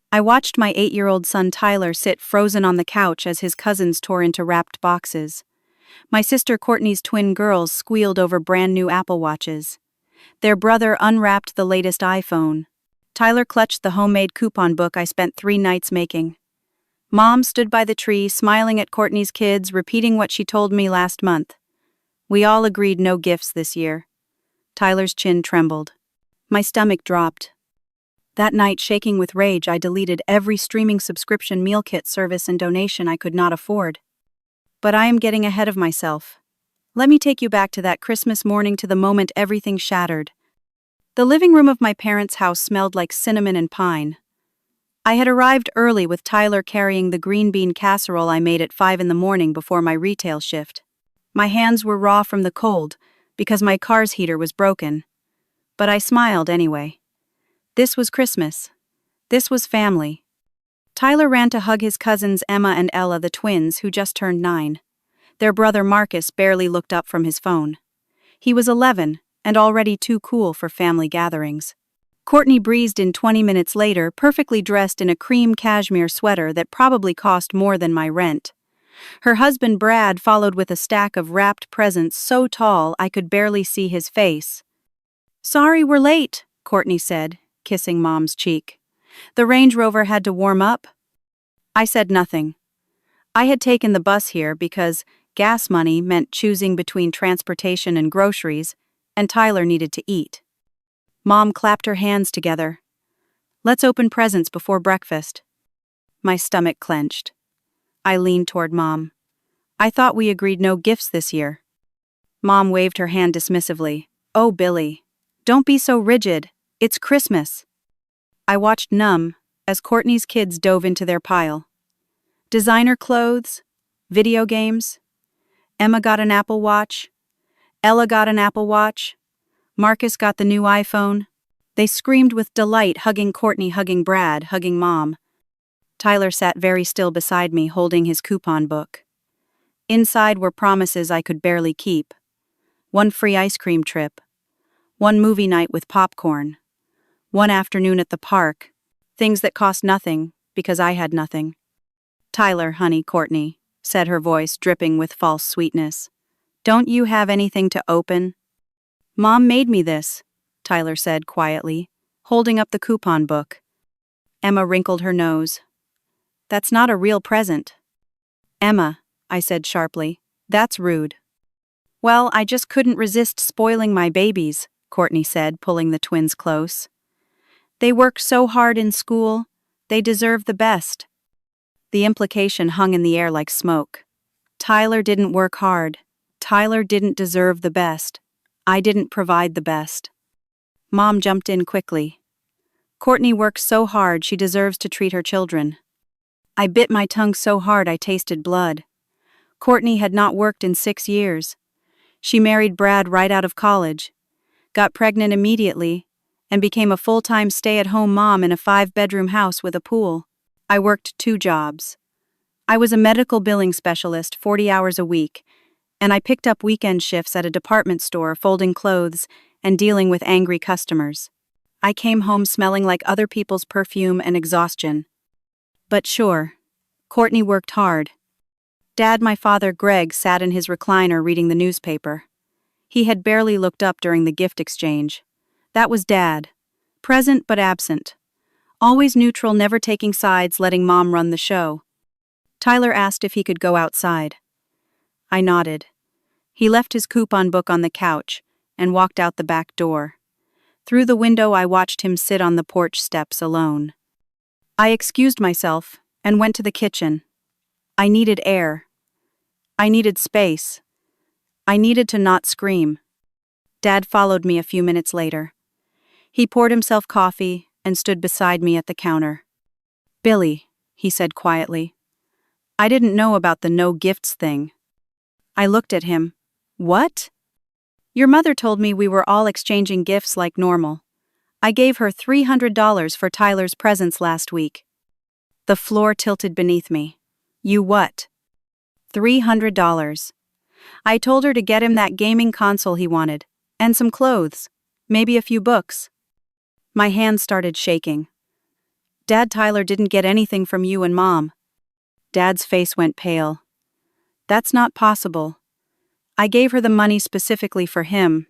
I watched my 8-year-old son Tyler sit frozen on the couch as his cousins tore into wrapped boxes. My sister Courtney's twin girls squealed over brand new Apple Watches. Their brother unwrapped the latest iPhone. Tyler clutched the homemade coupon book I spent 3 nights making. Mom stood by the tree, smiling at Courtney's kids, repeating what she told me last month. We all agreed no gifts this year. Tyler's chin trembled. My stomach dropped. That night, shaking with rage, I deleted every streaming subscription meal kit service and donation I could not afford. But I am getting ahead of myself. Let me take you back to that Christmas morning, to the moment everything shattered. The living room of my parents' house smelled like cinnamon and pine. I had arrived early with Tyler carrying the green bean casserole I made at 5 in the morning before my retail shift. My hands were raw from the cold because my car's heater was broken. But I smiled anyway. This was Christmas. This was family. Tyler ran to hug his cousins Emma and Ella, the twins, who just turned 9. Their brother Marcus barely looked up from his phone. He was 11 and already too cool for family gatherings. Courtney breezed in 20 minutes later, perfectly dressed in a cream cashmere sweater that probably cost more than my rent. Her husband Brad followed with a stack of wrapped presents so tall I could barely see his face. "Sorry we're late," Courtney said, kissing Mom's cheek. "The Range Rover had to warm up." I said nothing. I had taken the bus here because gas money meant choosing between transportation and groceries, and Tyler needed to eat. Mom clapped her hands together. "Let's open presents before breakfast." My stomach clenched. I leaned toward Mom. "I thought we agreed no gifts this year." Mom waved her hand dismissively. "Oh, Billy, don't be so rigid. It's Christmas." I watched numb as Courtney's kids dove into their pile. Designer clothes, video games. Emma got an Apple Watch. Ella got an Apple Watch. Marcus got the new iPhone. They screamed with delight, hugging Courtney, hugging Brad, hugging Mom. Tyler sat very still beside me, holding his coupon book. Inside were promises I could barely keep. 1 free ice cream trip. 1 movie night with popcorn. 1 afternoon at the park. Things that cost nothing, because I had nothing. "Tyler, honey," Courtney said, her voice dripping with false sweetness. "Don't you have anything to open?" "Mom made me this," Tyler said quietly, holding up the coupon book. Emma wrinkled her nose. "That's not a real present." "Emma," I said sharply, "that's rude." "Well, I just couldn't resist spoiling my babies," Courtney said, pulling the twins close. "They work so hard in school. They deserve the best." The implication hung in the air like smoke. Tyler didn't work hard. Tyler didn't deserve the best. I didn't provide the best. Mom jumped in quickly. "Courtney works so hard, she deserves to treat her children." I bit my tongue so hard I tasted blood. Courtney had not worked in 6 years. She married Brad right out of college, got pregnant immediately, and became a full-time stay-at-home mom in a 5-bedroom house with a pool. I worked 2 jobs. I was a medical billing specialist 40 hours a week, and I picked up weekend shifts at a department store, folding clothes and dealing with angry customers. I came home smelling like other people's perfume and exhaustion. But sure, Courtney worked hard. Dad, my father Greg, sat in his recliner reading the newspaper. He had barely looked up during the gift exchange. That was Dad. Present but absent. Always neutral, never taking sides, letting Mom run the show. Tyler asked if he could go outside. I nodded. He left his coupon book on the couch and walked out the back door. Through the window, I watched him sit on the porch steps alone. I excused myself and went to the kitchen. I needed air. I needed space. I needed to not scream. Dad followed me a few minutes later. He poured himself coffee and stood beside me at the counter. "Billy," he said quietly, "I didn't know about the no gifts thing." I looked at him. "What?" "Your mother told me we were all exchanging gifts like normal. I gave her $300 for Tyler's presents last week." The floor tilted beneath me. "You what?" $300. I told her to get him that gaming console he wanted, and some clothes, maybe a few books. My hands started shaking. Dad, Tyler didn't get anything from you and Mom. Dad's face went pale. That's not possible. I gave her the money specifically for him.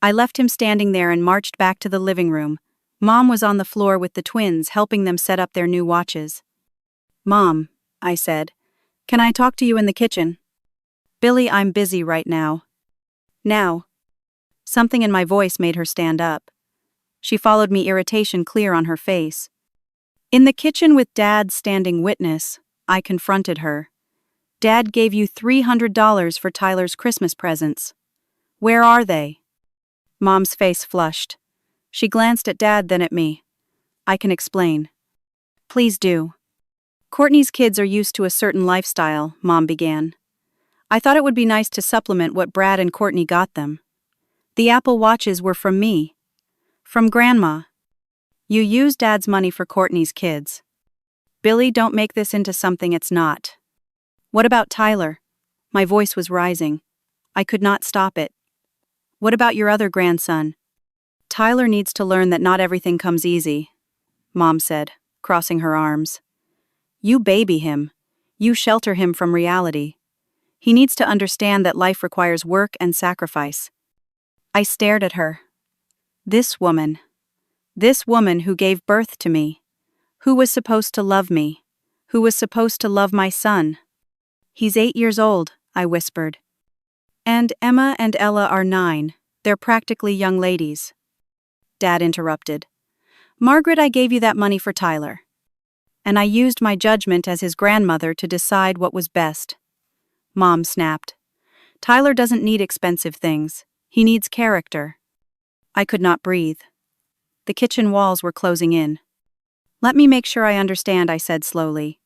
I left him standing there and marched back to the living room. Mom was on the floor with the twins, helping them set up their new watches. Mom, I said, can I talk to you in the kitchen? Billy, I'm busy right now. Now. Something in my voice made her stand up. She followed me, irritation clear on her face. In the kitchen with Dad standing witness, I confronted her. Dad gave you $300 for Tyler's Christmas presents. Where are they? Mom's face flushed. She glanced at Dad, then at me. I can explain. Please do. Courtney's kids are used to a certain lifestyle, Mom began. I thought it would be nice to supplement what Brad and Courtney got them. The Apple Watches were from me. From Grandma. You used Dad's money for Courtney's kids. Billy, don't make this into something it's not. What about Tyler? My voice was rising. I could not stop it. What about your other grandson? Tyler needs to learn that not everything comes easy, Mom said, crossing her arms. You baby him. You shelter him from reality. He needs to understand that life requires work and sacrifice. I stared at her. This woman who gave birth to me, who was supposed to love me, who was supposed to love my son. He's 8 years old, I whispered. And Emma and Ella are 9, they're practically young ladies. Dad interrupted. Margaret, I gave you that money for Tyler. And I used my judgment as his grandmother to decide what was best. Mom snapped. Tyler doesn't need expensive things. He needs character. I could not breathe. The kitchen walls were closing in. Let me make sure I understand, I said slowly.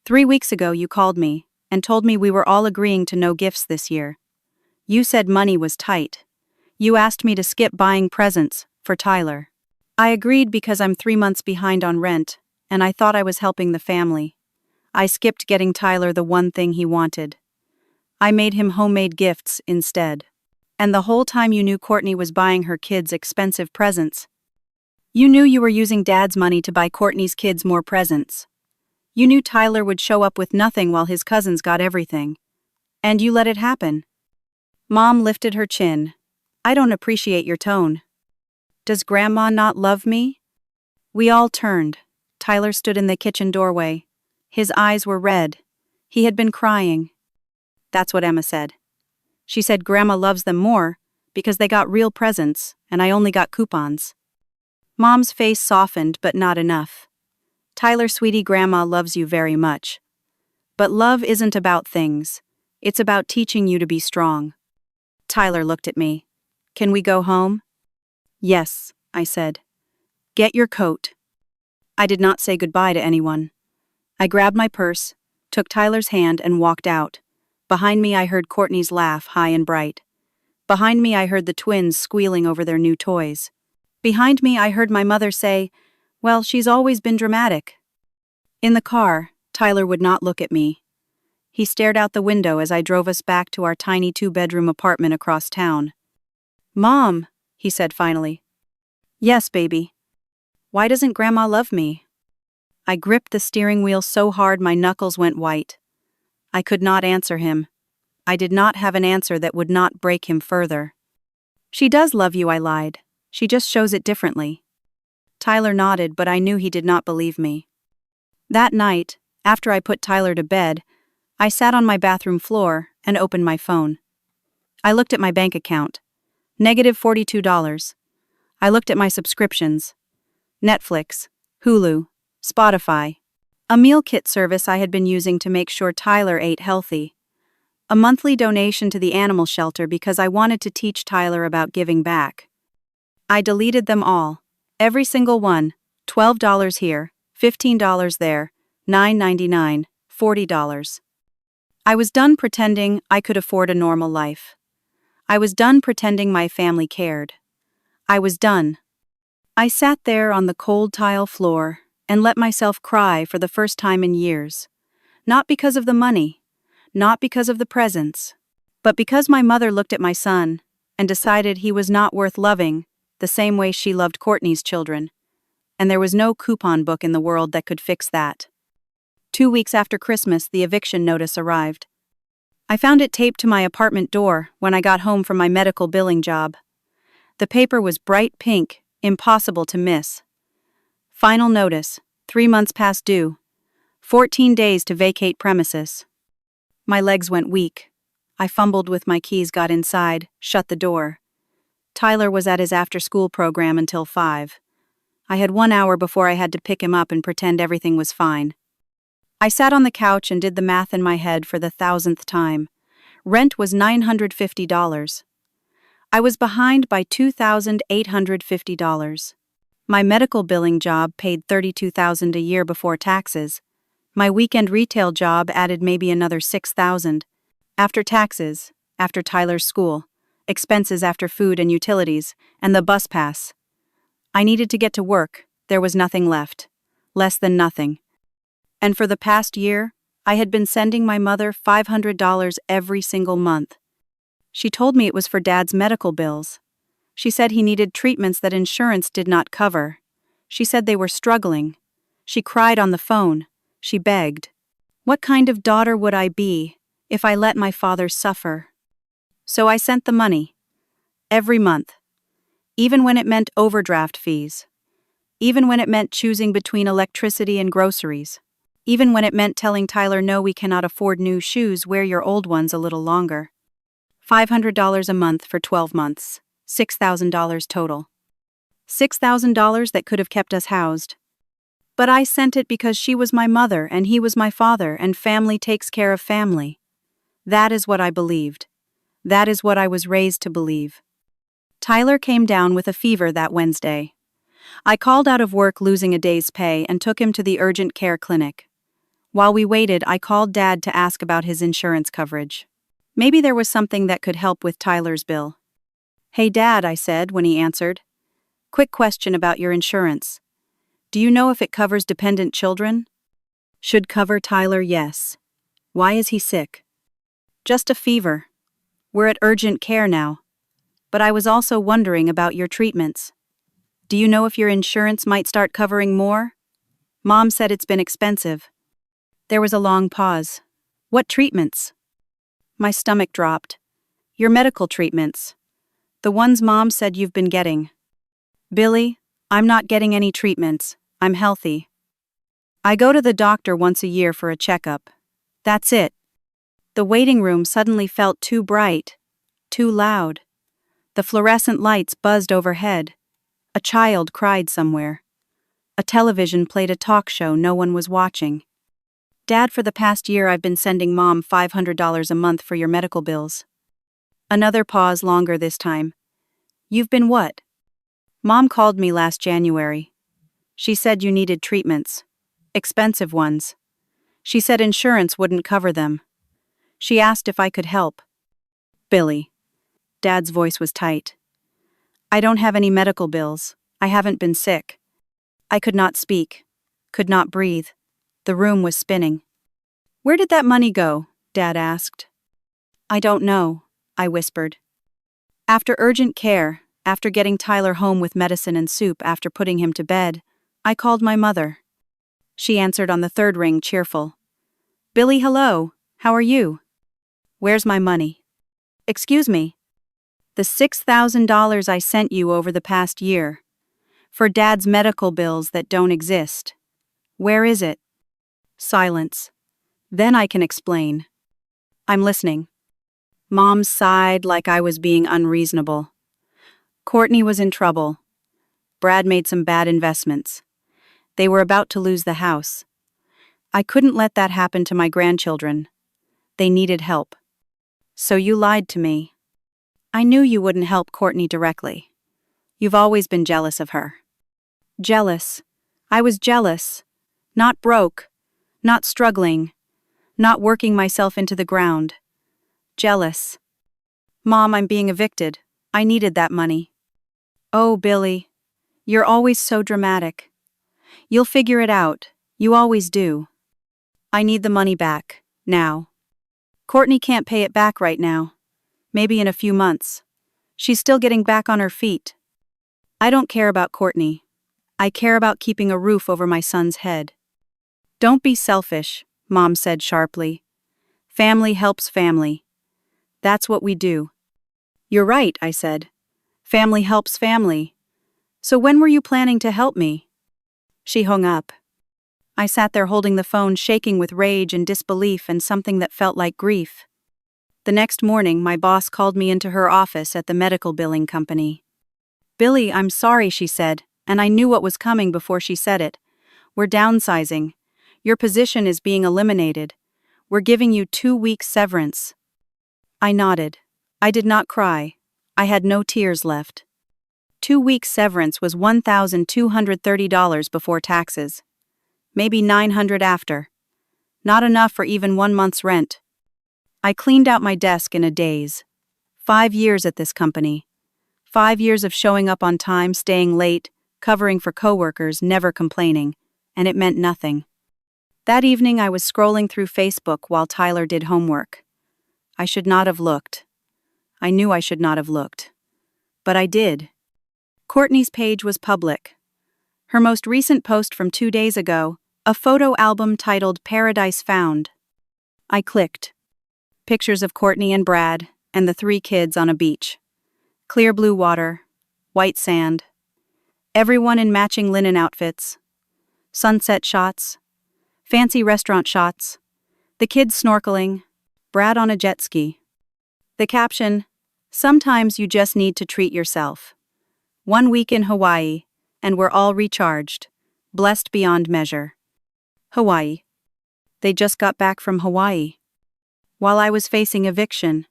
3 weeks ago you called me and told me we were all agreeing to no gifts this year. You said money was tight. You asked me to skip buying presents for Tyler. I agreed because I'm 3 months behind on rent, and I thought I was helping the family. I skipped getting Tyler the one thing he wanted. I made him homemade gifts instead. And the whole time you knew Courtney was buying her kids expensive presents. You knew you were using Dad's money to buy Courtney's kids more presents. You knew Tyler would show up with nothing while his cousins got everything. And you let it happen. Mom lifted her chin. I don't appreciate your tone. Does Grandma not love me? We all turned. Tyler stood in the kitchen doorway. His eyes were red. He had been crying. That's what Emma said. She said Grandma loves them more because they got real presents and I only got coupons. Mom's face softened, but not enough. Tyler, sweetie, Grandma loves you very much. But love isn't about things. It's about teaching you to be strong. Tyler looked at me. Can we go home? Yes, I said. Get your coat. I did not say goodbye to anyone. I grabbed my purse, took Tyler's hand and walked out. Behind me I heard Courtney's laugh, high and bright. Behind me I heard the twins squealing over their new toys. Behind me I heard my mother say, well, she's always been dramatic. In the car, Tyler would not look at me. He stared out the window as I drove us back to our tiny 2-bedroom apartment across town. Mom, he said finally. Yes, baby. Why doesn't Grandma love me? I gripped the steering wheel so hard my knuckles went white. I could not answer him. I did not have an answer that would not break him further. She does love you, I lied. She just shows it differently. Tyler nodded, but I knew he did not believe me. That night, after I put Tyler to bed, I sat on my bathroom floor and opened my phone. I looked at my bank account. -$42. I looked at my subscriptions. Netflix, Hulu, Spotify. A meal kit service I had been using to make sure Tyler ate healthy. A monthly donation to the animal shelter because I wanted to teach Tyler about giving back. I deleted them all. Every single one. $12 here, $15 there, $9.99, $40. I was done pretending I could afford a normal life. I was done pretending my family cared. I was done. I sat there on the cold tile floor and let myself cry for the first time in years. Not because of the money, not because of the presents, but because my mother looked at my son and decided he was not worth loving the same way she loved Courtney's children. and there was no coupon book in the world that could fix that. 2 weeks after Christmas, the eviction notice arrived. I found it taped to my apartment door when I got home from my medical billing job. The paper was bright pink, impossible to miss. Final notice, 3 months past due. 14 days to vacate premises. My legs went weak. I fumbled with my keys, got inside, shut the door. Tyler was at his after-school program until 5. I had 1 hour before I had to pick him up and pretend everything was fine. I sat on the couch and did the math in my head for the 1,000th time. Rent was $950. I was behind by $2,850. My medical billing job paid $32,000 a year before taxes. My weekend retail job added maybe another $6,000. After taxes, after Tyler's school, expenses after food and utilities, and the bus pass. I needed to get to work. There was nothing left. Less than nothing. And for the past year, I had been sending my mother $500 every single month. She told me it was for Dad's medical bills. She said he needed treatments that insurance did not cover. She said they were struggling. She cried on the phone. She begged. What kind of daughter would I be if I let my father suffer? So I sent the money. Every month. Even when it meant overdraft fees. Even when it meant choosing between electricity and groceries. Even when it meant telling Tyler, no, we cannot afford new shoes, wear your old ones a little longer. $500 a month for 12 months. $6,000 total. $6,000 that could have kept us housed. But I sent it because she was my mother and he was my father, and family takes care of family. That is what I believed. That is what I was raised to believe. Tyler came down with a fever that Wednesday. I called out of work losing a day's pay and took him to the urgent care clinic. While we waited, I called Dad to ask about his insurance coverage. Maybe there was something that could help with Tyler's bill. Hey Dad, I said when he answered. Quick question about your insurance. Do you know if it covers dependent children? Should cover Tyler, yes. Why is he sick? Just a fever. We're at urgent care now. But I was also wondering about your treatments. Do you know if your insurance might start covering more? Mom said it's been expensive. There was a long pause. What treatments? My stomach dropped. Your medical treatments. The ones Mom said you've been getting. Billy, I'm not getting any treatments. I'm healthy. I go to the doctor once a year for a checkup. That's it. The waiting room suddenly felt too bright, too loud. The fluorescent lights buzzed overhead. A child cried somewhere. A television played a talk show no one was watching. Dad, for the past year I've been sending Mom $500 a month for your medical bills. Another pause, longer this time. You've been what? Mom called me last January. She said you needed treatments. Expensive ones. She said insurance wouldn't cover them. She asked if I could help. Billy. Dad's voice was tight. I don't have any medical bills. I haven't been sick. I could not speak. Could not breathe. The room was spinning. Where did that money go? Dad asked. I don't know, I whispered. After urgent care, after getting Tyler home with medicine and soup, after putting him to bed, I called my mother. She answered on the third ring, cheerful. Billy, hello, how are you? Where's my money? Excuse me. The $6,000 I sent you over the past year. For Dad's medical bills that don't exist. Where is it? Silence. Then I can explain. I'm listening. Mom sighed like I was being unreasonable. Courtney was in trouble. Brad made some bad investments. They were about to lose the house. I couldn't let that happen to my grandchildren. They needed help. So you lied to me. I knew you wouldn't help Courtney directly. You've always been jealous of her. Jealous. I was jealous. Not broke. Not struggling. Not working myself into the ground. Jealous. Mom, I'm being evicted. I needed that money. Oh, Billy. You're always so dramatic. You'll figure it out. You always do. I need the money back. Now. Courtney can't pay it back right now. Maybe in a few months. She's still getting back on her feet. I don't care about Courtney. I care about keeping a roof over my son's head. Don't be selfish, Mom said sharply. Family helps family. That's what we do. You're right, I said. Family helps family. So when were you planning to help me? She hung up. I sat there holding the phone, shaking with rage and disbelief and something that felt like grief. The next morning, my boss called me into her office at the medical billing company. Billy, I'm sorry, she said, and I knew what was coming before she said it. We're downsizing. Your position is being eliminated. We're giving you 2 weeks severance. I nodded. I did not cry. I had no tears left. 2 weeks severance was $1,230 before taxes. Maybe $900 after. Not enough for even 1 month's rent. I cleaned out my desk in a daze. 5 years at this company. 5 years of showing up on time, staying late, covering for coworkers, never complaining, and it meant nothing. That evening I was scrolling through Facebook while Tyler did homework. I should not have looked. I knew I should not have looked. But I did. Courtney's page was public. Her most recent post from 2 days ago, a photo album titled Paradise Found. I clicked. Pictures of Courtney and Brad, and the 3 kids on a beach. Clear blue water, white sand. Everyone in matching linen outfits. Sunset shots. Fancy restaurant shots. The kids snorkeling. Brad on a jet ski. The caption, sometimes you just need to treat yourself. 1 week in Hawaii, and we're all recharged. Blessed beyond measure. Hawaii. They just got back from Hawaii. While I was facing eviction.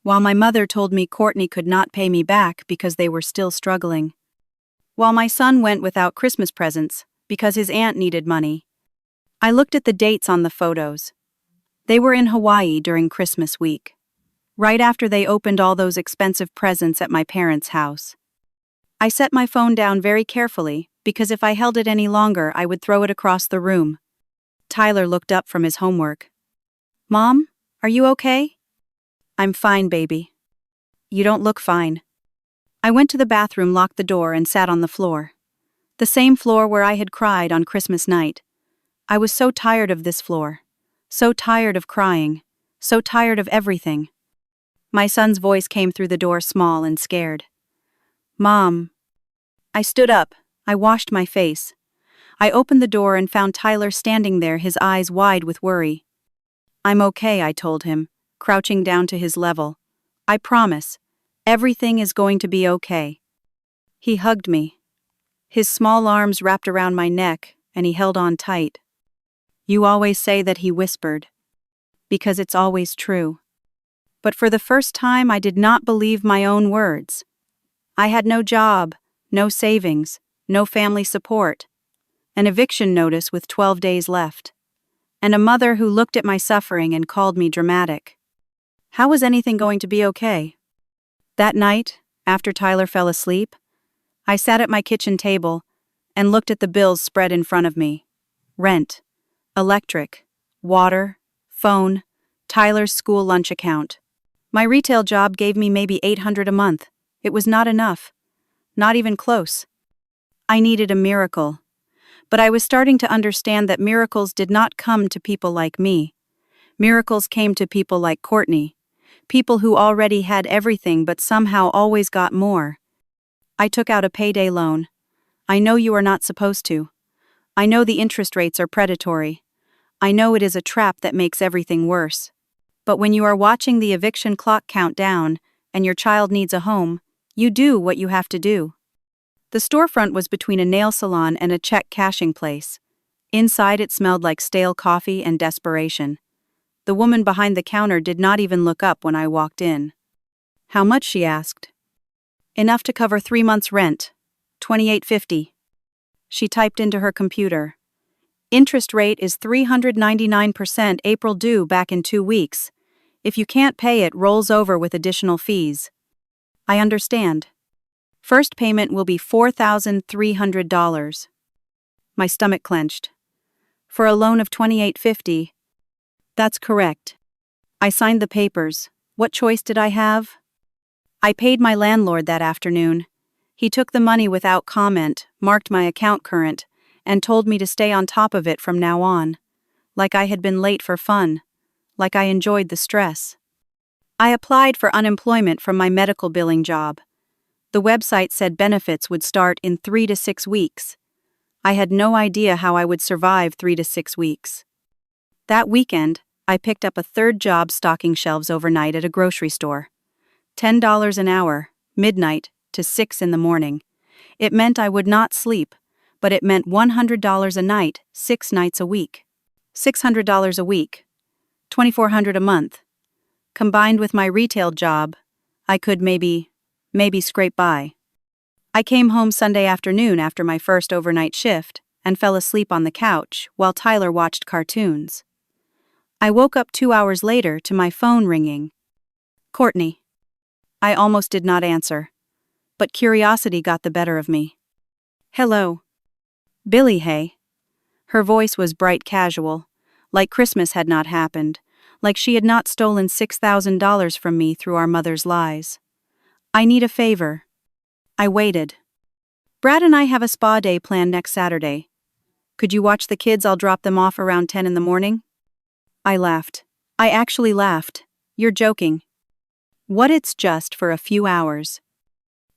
While my mother told me Courtney could not pay me back because they were still struggling. While my son went without Christmas presents because his aunt needed money. I looked at the dates on the photos. They were in Hawaii during Christmas week. Right after they opened all those expensive presents at my parents' house. I set my phone down very carefully because if I held it any longer I would throw it across the room. Tyler looked up from his homework. Mom, are you okay? I'm fine, baby. You don't look fine. I went to the bathroom, locked the door, and sat on the floor. The same floor where I had cried on Christmas night. I was so tired of this floor. So tired of crying. So tired of everything. My son's voice came through the door, small and scared. Mom. I stood up. I washed my face. I opened the door and found Tyler standing there, his eyes wide with worry. I'm okay, I told him, crouching down to his level. I promise. Everything is going to be okay. He hugged me. His small arms wrapped around my neck, and he held on tight. You always say that, he whispered. Because it's always true. But for the first time I did not believe my own words. I had no job, no savings, no family support. An eviction notice with 12 days left. And a mother who looked at my suffering and called me dramatic. How was anything going to be okay? That night, after Tyler fell asleep, I sat at my kitchen table and looked at the bills spread in front of me. Rent, electric, water, phone, Tyler's school lunch account. My retail job gave me maybe $800 a month. It was not enough. Not even close. I needed a miracle. But I was starting to understand that miracles did not come to people like me. Miracles came to people like Courtney. People who already had everything but somehow always got more. I took out a payday loan. I know you are not supposed to. I know the interest rates are predatory. I know it is a trap that makes everything worse. But when you are watching the eviction clock count down and your child needs a home, you do what you have to do. The storefront was between a nail salon and a check cashing place. Inside it smelled like stale coffee and desperation. The woman behind the counter did not even look up when I walked in. How much, she asked. Enough to cover 3 months' rent. $28.50. She typed into her computer. Interest rate is 399%, April due back in 2 weeks. If you can't pay it, rolls over with additional fees. I understand. First payment will be $4,300. My stomach clenched. For a loan of $28.50. That's correct. I signed the papers. What choice did I have? I paid my landlord that afternoon. He took the money without comment, marked my account current, and told me to stay on top of it from now on. Like I had been late for fun. Like I enjoyed the stress. I applied for unemployment from my medical billing job. The website said benefits would start in 3 to 6 weeks. I had no idea how I would survive 3 to 6 weeks. That weekend, I picked up a third job stocking shelves overnight at a grocery store. $10 an hour, midnight to 6 in the morning. It meant I would not sleep, but it meant $100 a night, 6 nights a week. $600 a week. $2,400 a month. Combined with my retail job, I could maybe scrape by. I came home Sunday afternoon after my first overnight shift and fell asleep on the couch while Tyler watched cartoons. I woke up 2 hours later to my phone ringing. Courtney. I almost did not answer, but curiosity got the better of me. Hello. Billy, hey. Her voice was bright casual, like Christmas had not happened, like she had not stolen $6,000 from me through our mother's lies. I need a favor. I waited. Brad and I have a spa day planned next Saturday. Could you watch the kids? I'll drop them off around 10 in the morning. I laughed. I actually laughed. You're joking. What, it's just for a few hours?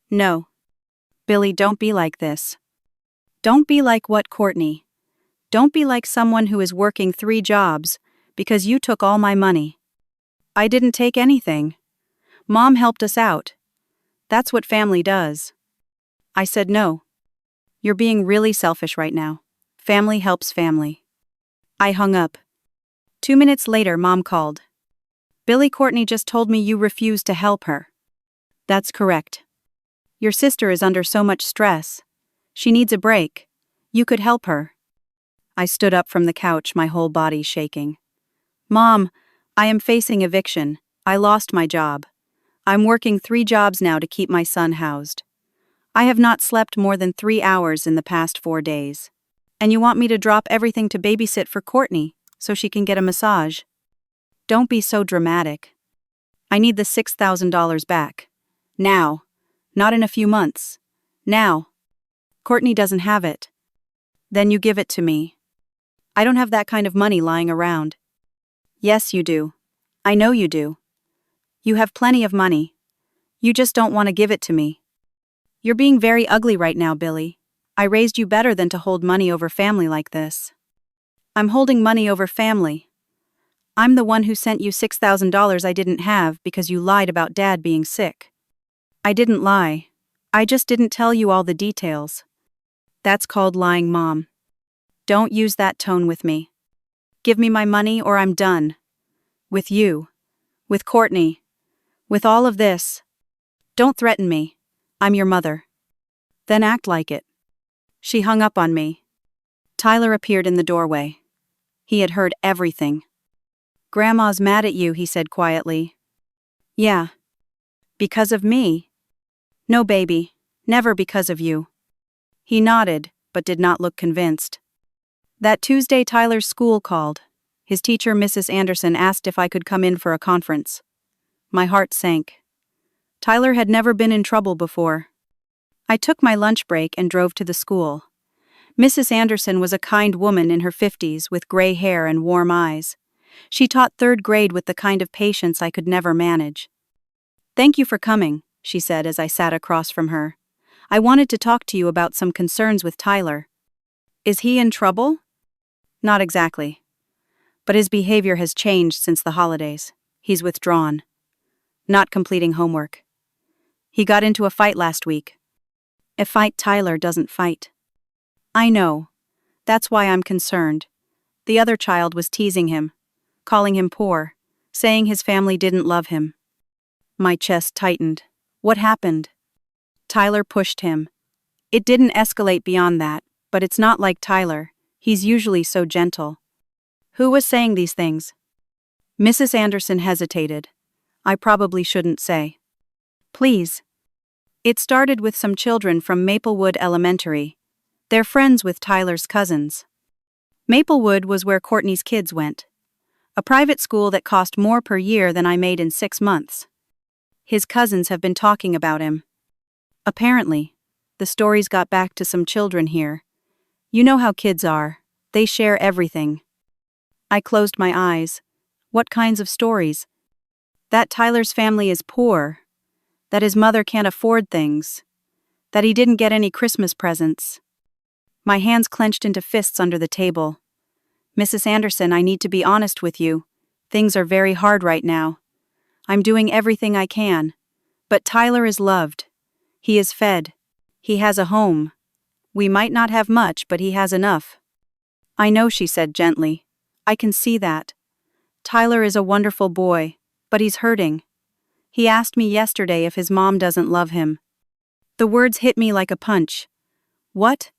No. Billy, don't be like this. Don't be like what, Courtney? Don't be like someone who is working 3 jobs because you took all my money. I didn't take anything. Mom helped us out. That's what family does. I said no. You're being really selfish right now. Family helps family. I hung up. 2 minutes later, Mom called. Billy, Courtney just told me you refused to help her. That's correct. Your sister is under so much stress. She needs a break. You could help her. I stood up from the couch, my whole body shaking. Mom, I am facing eviction. I lost my job. I'm working 3 jobs now to keep my son housed. I have not slept more than 3 hours in the past 4 days. And you want me to drop everything to babysit for Courtney so she can get a massage? Don't be so dramatic. I need the $6,000 back. Now. Not in a few months. Now. Courtney doesn't have it. Then you give it to me. I don't have that kind of money lying around. Yes, you do. I know you do. You have plenty of money. You just don't want to give it to me. You're being very ugly right now, Billy. I raised you better than to hold money over family like this. I'm holding money over family. I'm the one who sent you $6,000 I didn't have because you lied about Dad being sick. I didn't lie. I just didn't tell you all the details. That's called lying, Mom. Don't use that tone with me. Give me my money or I'm done. With you. With Courtney. With all of this. Don't threaten me. I'm your mother. Then act like it. She hung up on me. Tyler appeared in the doorway. He had heard everything. Grandma's mad at you, he said quietly. Yeah. Because of me? No, baby. Never because of you. He nodded, but did not look convinced. That Tuesday, Tyler's school called. His teacher, Mrs. Anderson, asked if I could come in for a conference. My heart sank. Tyler had never been in trouble before. I took my lunch break and drove to the school. Mrs. Anderson was a kind woman in her 50s with gray hair and warm eyes. She taught 3rd grade with the kind of patience I could never manage. Thank you for coming, she said as I sat across from her. I wanted to talk to you about some concerns with Tyler. Is he in trouble? Not exactly. But his behavior has changed since the holidays. He's withdrawn. Not completing homework. He got into a fight last week. A fight Tyler doesn't fight. I know. That's why I'm concerned. The other child was teasing him, calling him poor, saying his family didn't love him. My chest tightened. What happened? Tyler pushed him. It didn't escalate beyond that, but it's not like Tyler. He's usually so gentle. Who was saying these things? Mrs. Anderson hesitated. I probably shouldn't say. Please. It started with some children from Maplewood Elementary. They're friends with Tyler's cousins. Maplewood was where Courtney's kids went. A private school that cost more per year than I made in 6 months. His cousins have been talking about him. Apparently, the stories got back to some children here. You know how kids are. They share everything. I closed my eyes. What kinds of stories? That Tyler's family is poor. That his mother can't afford things. That he didn't get any Christmas presents. My hands clenched into fists under the table. Mrs. Anderson, I need to be honest with you. Things are very hard right now. I'm doing everything I can. But Tyler is loved. He is fed. He has a home. We might not have much, but he has enough. I know, she said gently. I can see that. Tyler is a wonderful boy, but he's hurting. He asked me yesterday if his mom doesn't love him. The words hit me like a punch. What?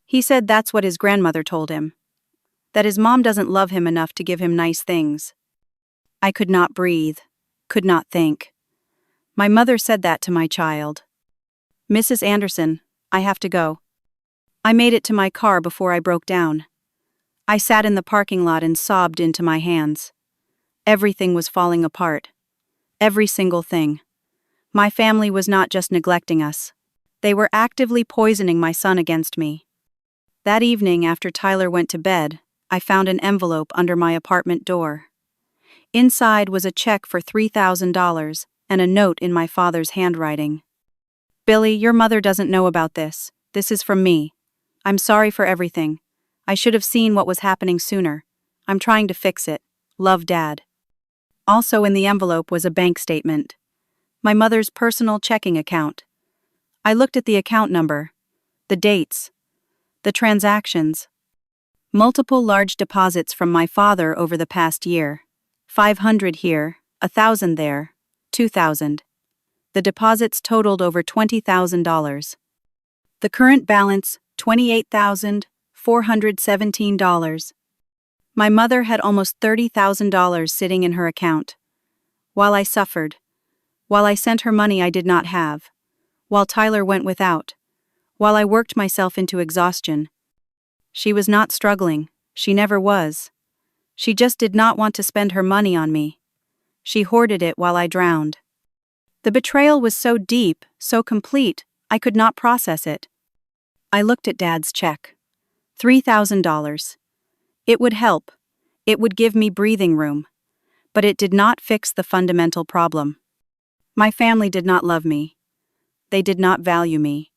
He said that's what his grandmother told him. That his mom doesn't love him enough to give him nice things. I could not breathe, could not think. My mother said that to my child. Mrs. Anderson, I have to go. I made it to my car before I broke down. I sat in the parking lot and sobbed into my hands. Everything was falling apart. Every single thing. My family was not just neglecting us. They were actively poisoning my son against me. That evening, after Tyler went to bed, I found an envelope under my apartment door. Inside was a check for $3,000 and a note in my father's handwriting. Billy, your mother doesn't know about this. This is from me. I'm sorry for everything. I should have seen what was happening sooner. I'm trying to fix it. Love, Dad. Also in the envelope was a bank statement. My mother's personal checking account. I looked at the account number, the dates, the transactions. Multiple large deposits from my father over the past year. 500 here, 1,000 there, 2,000. The deposits totaled over $20,000. The current balance, $28,417. My mother had almost $30,000 sitting in her account. While I suffered, while I sent her money I did not have, while Tyler went without, while I worked myself into exhaustion. She was not struggling, she never was. She just did not want to spend her money on me. She hoarded it while I drowned. The betrayal was so deep, so complete, I could not process it. I looked at Dad's check. $3,000. It would help. It would give me breathing room. But it did not fix the fundamental problem. My family did not love me. They did not value me.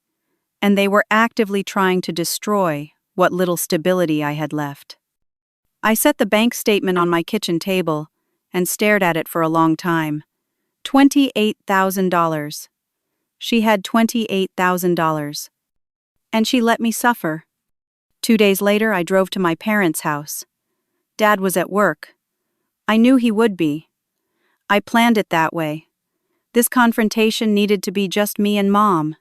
And they were actively trying to destroy what little stability I had left. I set the bank statement on my kitchen table and stared at it for a long time. $28,000. She had $28,000. And she let me suffer. 2 days later, I drove to my parents' house. Dad was at work. I knew he would be. I planned it that way. This confrontation needed to be just me and Mom.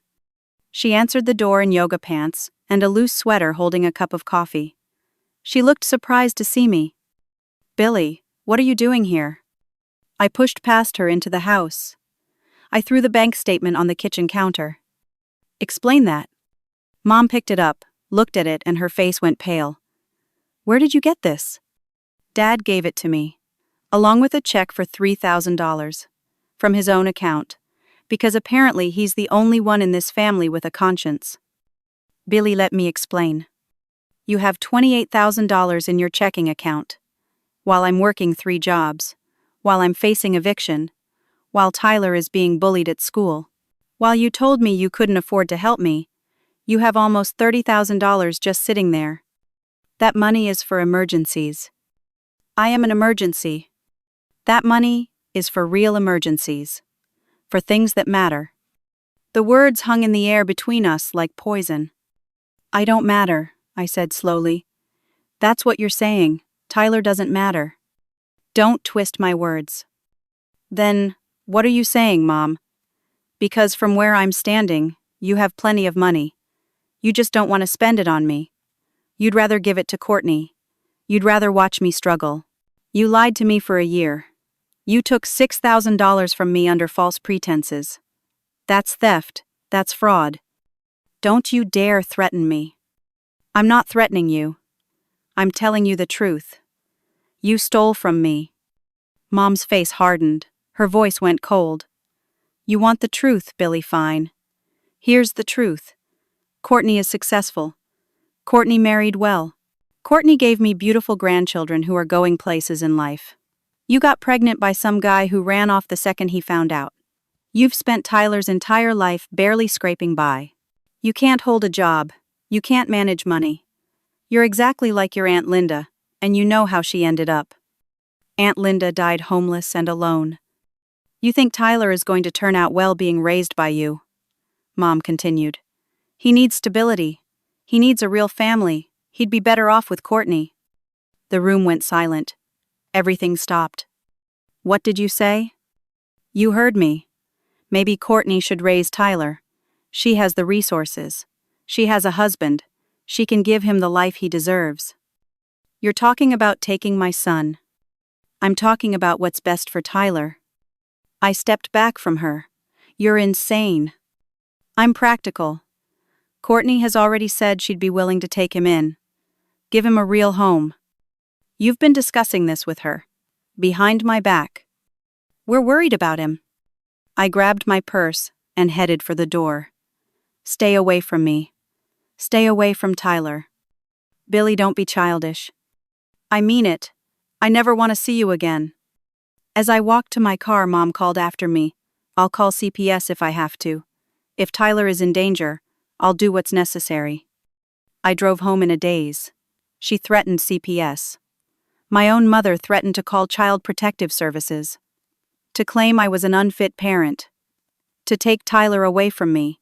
She answered the door in yoga pants and a loose sweater holding a cup of coffee. She looked surprised to see me. Billy, what are you doing here? I pushed past her into the house. I threw the bank statement on the kitchen counter. Explain that. Mom picked it up, looked at it, and her face went pale. Where did you get this? Dad gave it to me, along with a check for $3,000, from his own account, because apparently he's the only one in this family with a conscience. Billy, let me explain. You have $28,000 in your checking account. While I'm working 3 jobs, while I'm facing eviction, while Tyler is being bullied at school, while you told me you couldn't afford to help me, you have almost $30,000 just sitting there. That money is for emergencies. I am an emergency. That money is for real emergencies. For things that matter. The words hung in the air between us like poison. I don't matter, I said slowly. That's what you're saying. Tyler doesn't matter. Don't twist my words. Then, what are you saying, Mom? Because from where I'm standing, you have plenty of money. You just don't want to spend it on me. You'd rather give it to Courtney. You'd rather watch me struggle. You lied to me for a year. You took $6,000 from me under false pretenses. That's theft. That's fraud. Don't you dare threaten me. I'm not threatening you. I'm telling you the truth. You stole from me. Mom's face hardened. Her voice went cold. You want the truth, Billy Fine. Here's the truth. Courtney is successful. Courtney married well. Courtney gave me beautiful grandchildren who are going places in life. You got pregnant by some guy who ran off the second he found out. You've spent Tyler's entire life barely scraping by. You can't hold a job. You can't manage money. You're exactly like your Aunt Linda, and you know how she ended up. Aunt Linda died homeless and alone. You think Tyler is going to turn out well being raised by you? Mom continued. He needs stability. He needs a real family. He'd be better off with Courtney. The room went silent. Everything stopped. What did you say? You heard me. Maybe Courtney should raise Tyler. She has the resources. She has a husband. She can give him the life he deserves. You're talking about taking my son. I'm talking about what's best for Tyler. I stepped back from her. You're insane. I'm practical. Courtney has already said she'd be willing to take him in. Give him a real home. You've been discussing this with her. Behind my back. We're worried about him. I grabbed my purse and headed for the door. Stay away from me. Stay away from Tyler. Billy, don't be childish. I mean it. I never want to see you again. As I walked to my car, Mom called after me. I'll call CPS if I have to. If Tyler is in danger, I'll do what's necessary. I drove home in a daze. She threatened CPS. My own mother threatened to call Child Protective Services. To claim I was an unfit parent. To take Tyler away from me.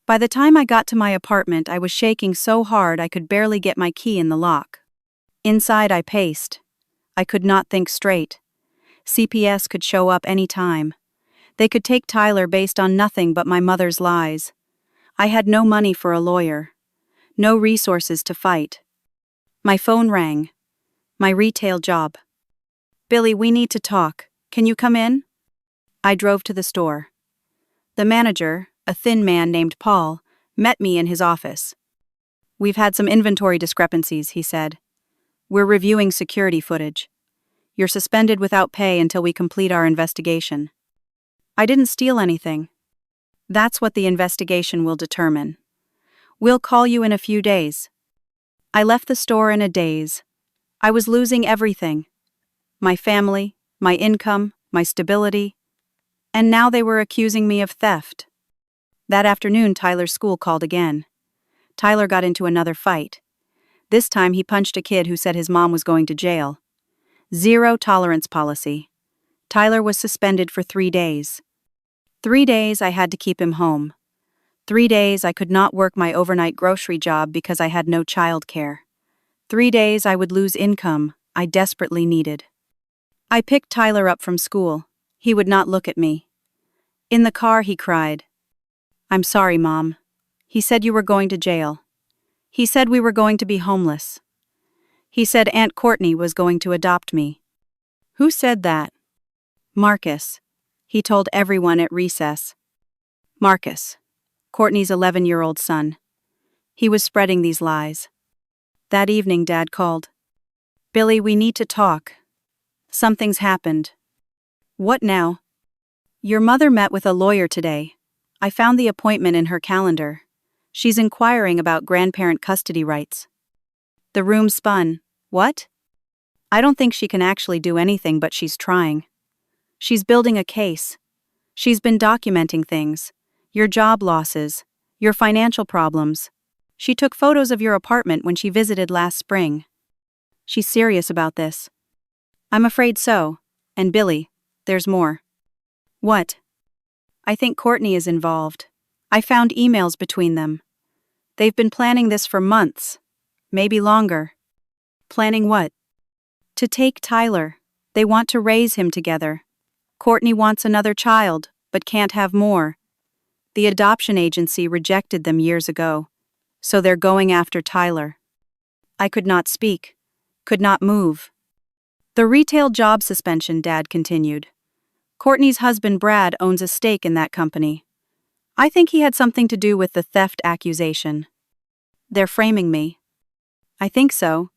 By the time I got to my apartment, I was shaking so hard I could barely get my key in the lock. Inside, I paced. I could not think straight. CPS could show up any time. They could take Tyler based on nothing but my mother's lies. I had no money for a lawyer. No resources to fight. My phone rang. My retail job. Billy, we need to talk. Can you come in? I drove to the store. The manager, a thin man named Paul, met me in his office. We've had some inventory discrepancies, he said. We're reviewing security footage. You're suspended without pay until we complete our investigation. I didn't steal anything. That's what the investigation will determine. We'll call you in a few days. I left the store in a daze. I was losing everything. My family, my income, my stability. And now they were accusing me of theft. That afternoon, Tyler's school called again. Tyler got into another fight. This time he punched a kid who said his mom was going to jail. Zero tolerance policy. Tyler was suspended for 3 days. 3 days I had to keep him home. 3 days I could not work my overnight grocery job because I had no childcare. 3 days I would lose income I desperately needed. I picked Tyler up from school. He would not look at me. In the car he cried. I'm sorry, Mom. He said you were going to jail. He said we were going to be homeless. He said Aunt Courtney was going to adopt me. Who said that? Marcus. He told everyone at recess. Marcus, Courtney's 11-year-old son. He was spreading these lies. That evening, Dad called. Billy, we need to talk. Something's happened. What now? Your mother met with a lawyer today. I found the appointment in her calendar. She's inquiring about grandparent custody rights. The room spun. What? I don't think she can actually do anything, but she's trying. She's building a case. She's been documenting things. Your job losses. Your financial problems. She took photos of your apartment when she visited last spring. She's serious about this. I'm afraid so. And Billy, there's more. What? I think Courtney is involved. I found emails between them. They've been planning this for months. Maybe longer. Planning what? To take Tyler. They want to raise him together. Courtney wants another child, but can't have more. The adoption agency rejected them years ago, so they're going after Tyler. I could not speak, could not move. The retail job suspension, Dad continued. Courtney's husband Brad owns a stake in that company. I think he had something to do with the theft accusation. They're framing me. I think so.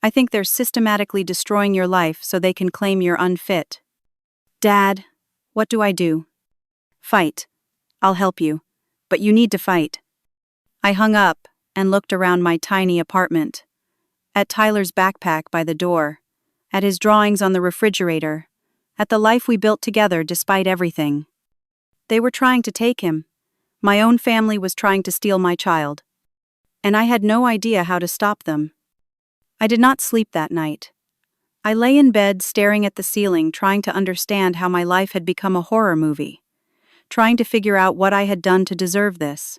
I think they're systematically destroying your life so they can claim you're unfit. Dad, what do I do? Fight. I'll help you. But you need to fight. I hung up and looked around my tiny apartment. At Tyler's backpack by the door, at his drawings on the refrigerator, at the life we built together despite everything. They were trying to take him. My own family was trying to steal my child. And I had no idea how to stop them. I did not sleep that night. I lay in bed staring at the ceiling, trying to understand how my life had become a horror movie, trying to figure out what I had done to deserve this.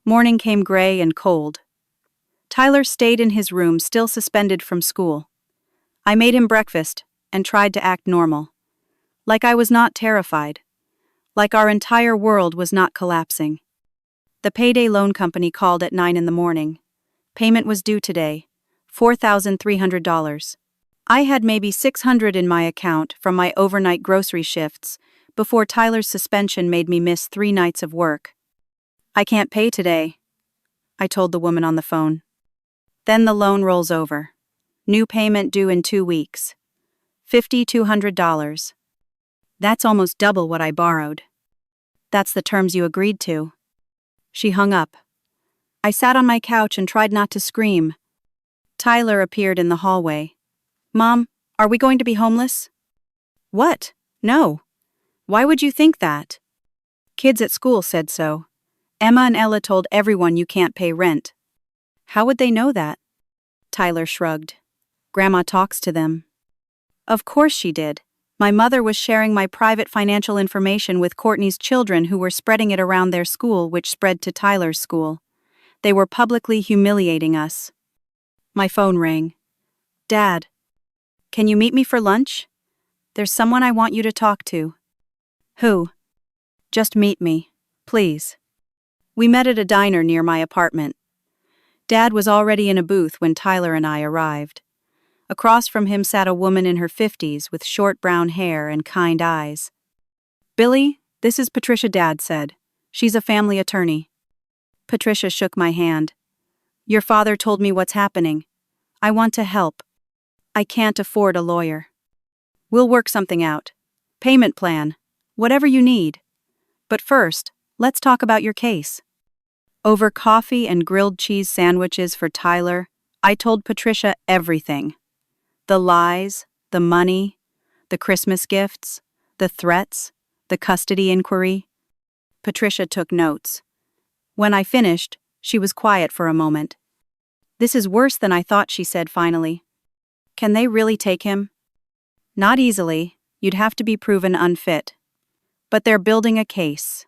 Morning came gray and cold. Tyler stayed in his room, still suspended from school. I made him breakfast and tried to act normal. Like I was not terrified. Like our entire world was not collapsing. The payday loan company called at 9 in the morning. Payment was due today, $4,300. I had maybe $600 in my account from my overnight grocery shifts before Tyler's suspension made me miss 3 nights of work. I can't pay today, I told the woman on the phone. Then the loan rolls over. New payment due in 2 weeks. $5,200. That's almost double what I borrowed. That's the terms you agreed to. She hung up. I sat on my couch and tried not to scream. Tyler appeared in the hallway. Mom, are we going to be homeless? What? No. Why would you think that? Kids at school said so. Emma and Ella told everyone you can't pay rent. How would they know that? Tyler shrugged. Grandma talks to them. Of course she did. My mother was sharing my private financial information with Courtney's children who were spreading it around their school, which spread to Tyler's school. They were publicly humiliating us. My phone rang. Dad, can you meet me for lunch? There's someone I want you to talk to. Who? Just meet me, please. We met at a diner near my apartment. Dad was already in a booth when Tyler and I arrived. Across from him sat a woman in her 50s with short brown hair and kind eyes. Billy, this is Patricia, Dad said. She's a family attorney. Patricia shook my hand. Your father told me what's happening. I want to help. I can't afford a lawyer. We'll work something out. Payment plan. Whatever you need. But first, let's talk about your case. Over coffee and grilled cheese sandwiches for Tyler, I told Patricia everything. The lies, the money, the Christmas gifts, the threats, the custody inquiry. Patricia took notes. When I finished, she was quiet for a moment. This is worse than I thought, she said finally. Can they really take him? Not easily. You'd have to be proven unfit. But they're building a case.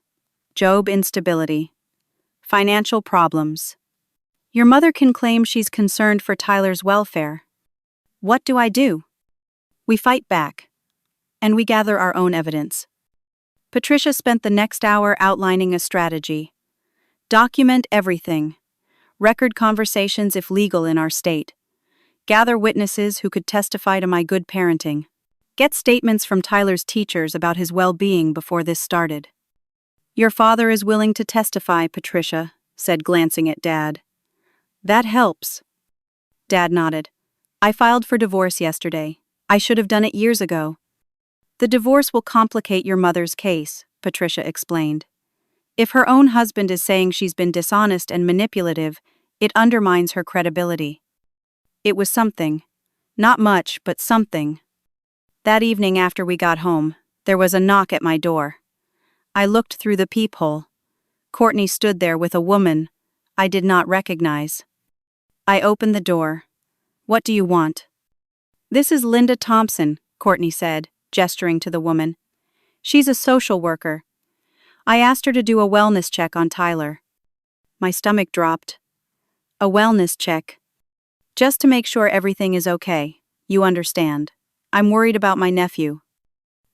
Job instability. Financial problems. Your mother can claim she's concerned for Tyler's welfare. What do I do? We fight back. And we gather our own evidence. Patricia spent the next hour outlining a strategy. Document everything. Record conversations if legal in our state. Gather witnesses who could testify to my good parenting. Get statements from Tyler's teachers about his well-being before this started. Your father is willing to testify, Patricia said, glancing at Dad. That helps. Dad nodded. I filed for divorce yesterday. I should have done it years ago. The divorce will complicate your mother's case, Patricia explained. If her own husband is saying she's been dishonest and manipulative, it undermines her credibility. It was something. Not much, but something. That evening after we got home, there was a knock at my door. I looked through the peephole. Courtney stood there with a woman I did not recognize. I opened the door. What do you want? This is Linda Thompson, Courtney said, gesturing to the woman. She's a social worker. I asked her to do a wellness check on Tyler. My stomach dropped. A wellness check. Just to make sure everything is okay, you understand. I'm worried about my nephew.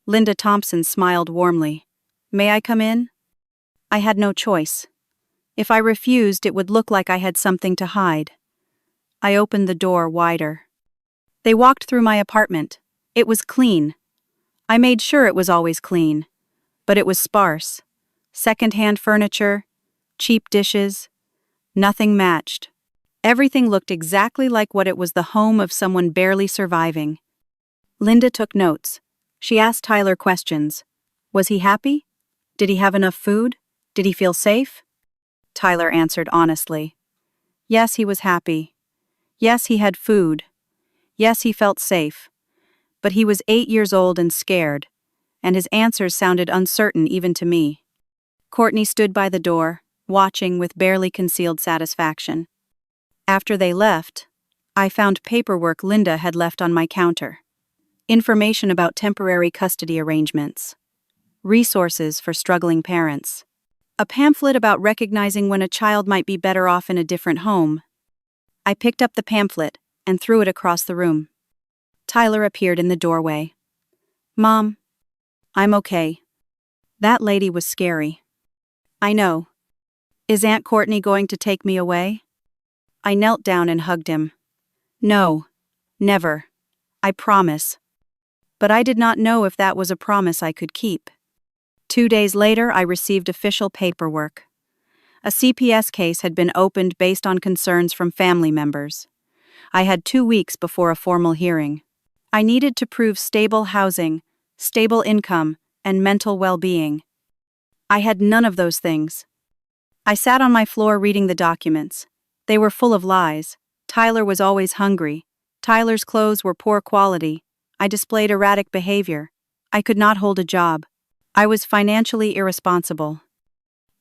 Linda Thompson smiled warmly. May I come in? I had no choice. If I refused, it would look like I had something to hide. I opened the door wider. They walked through my apartment. It was clean. I made sure it was always clean. But it was sparse. Second-hand furniture, cheap dishes. Nothing matched. Everything looked exactly like what it was, the home of someone barely surviving. Linda took notes. She asked Tyler questions. Was he happy? Did he have enough food? Did he feel safe? Tyler answered honestly. Yes, he was happy. Yes, he had food. Yes, he felt safe. But he was 8 years old and scared, and his answers sounded uncertain even to me. Courtney stood by the door, watching with barely concealed satisfaction. After they left, I found paperwork Linda had left on my counter. Information about temporary custody arrangements. Resources for struggling parents. A pamphlet about recognizing when a child might be better off in a different home. I picked up the pamphlet and threw it across the room. Tyler appeared in the doorway. Mom, I'm okay. That lady was scary. I know. Is Aunt Courtney going to take me away? I knelt down and hugged him. No, never. I promise. But I did not know if that was a promise I could keep. 2 days later, I received official paperwork. A CPS case had been opened based on concerns from family members. I had 2 weeks before a formal hearing. I needed to prove stable housing, stable income, and mental well-being. I had none of those things. I sat on my floor reading the documents. They were full of lies. Tyler was always hungry. Tyler's clothes were poor quality. I displayed erratic behavior. I could not hold a job. I was financially irresponsible.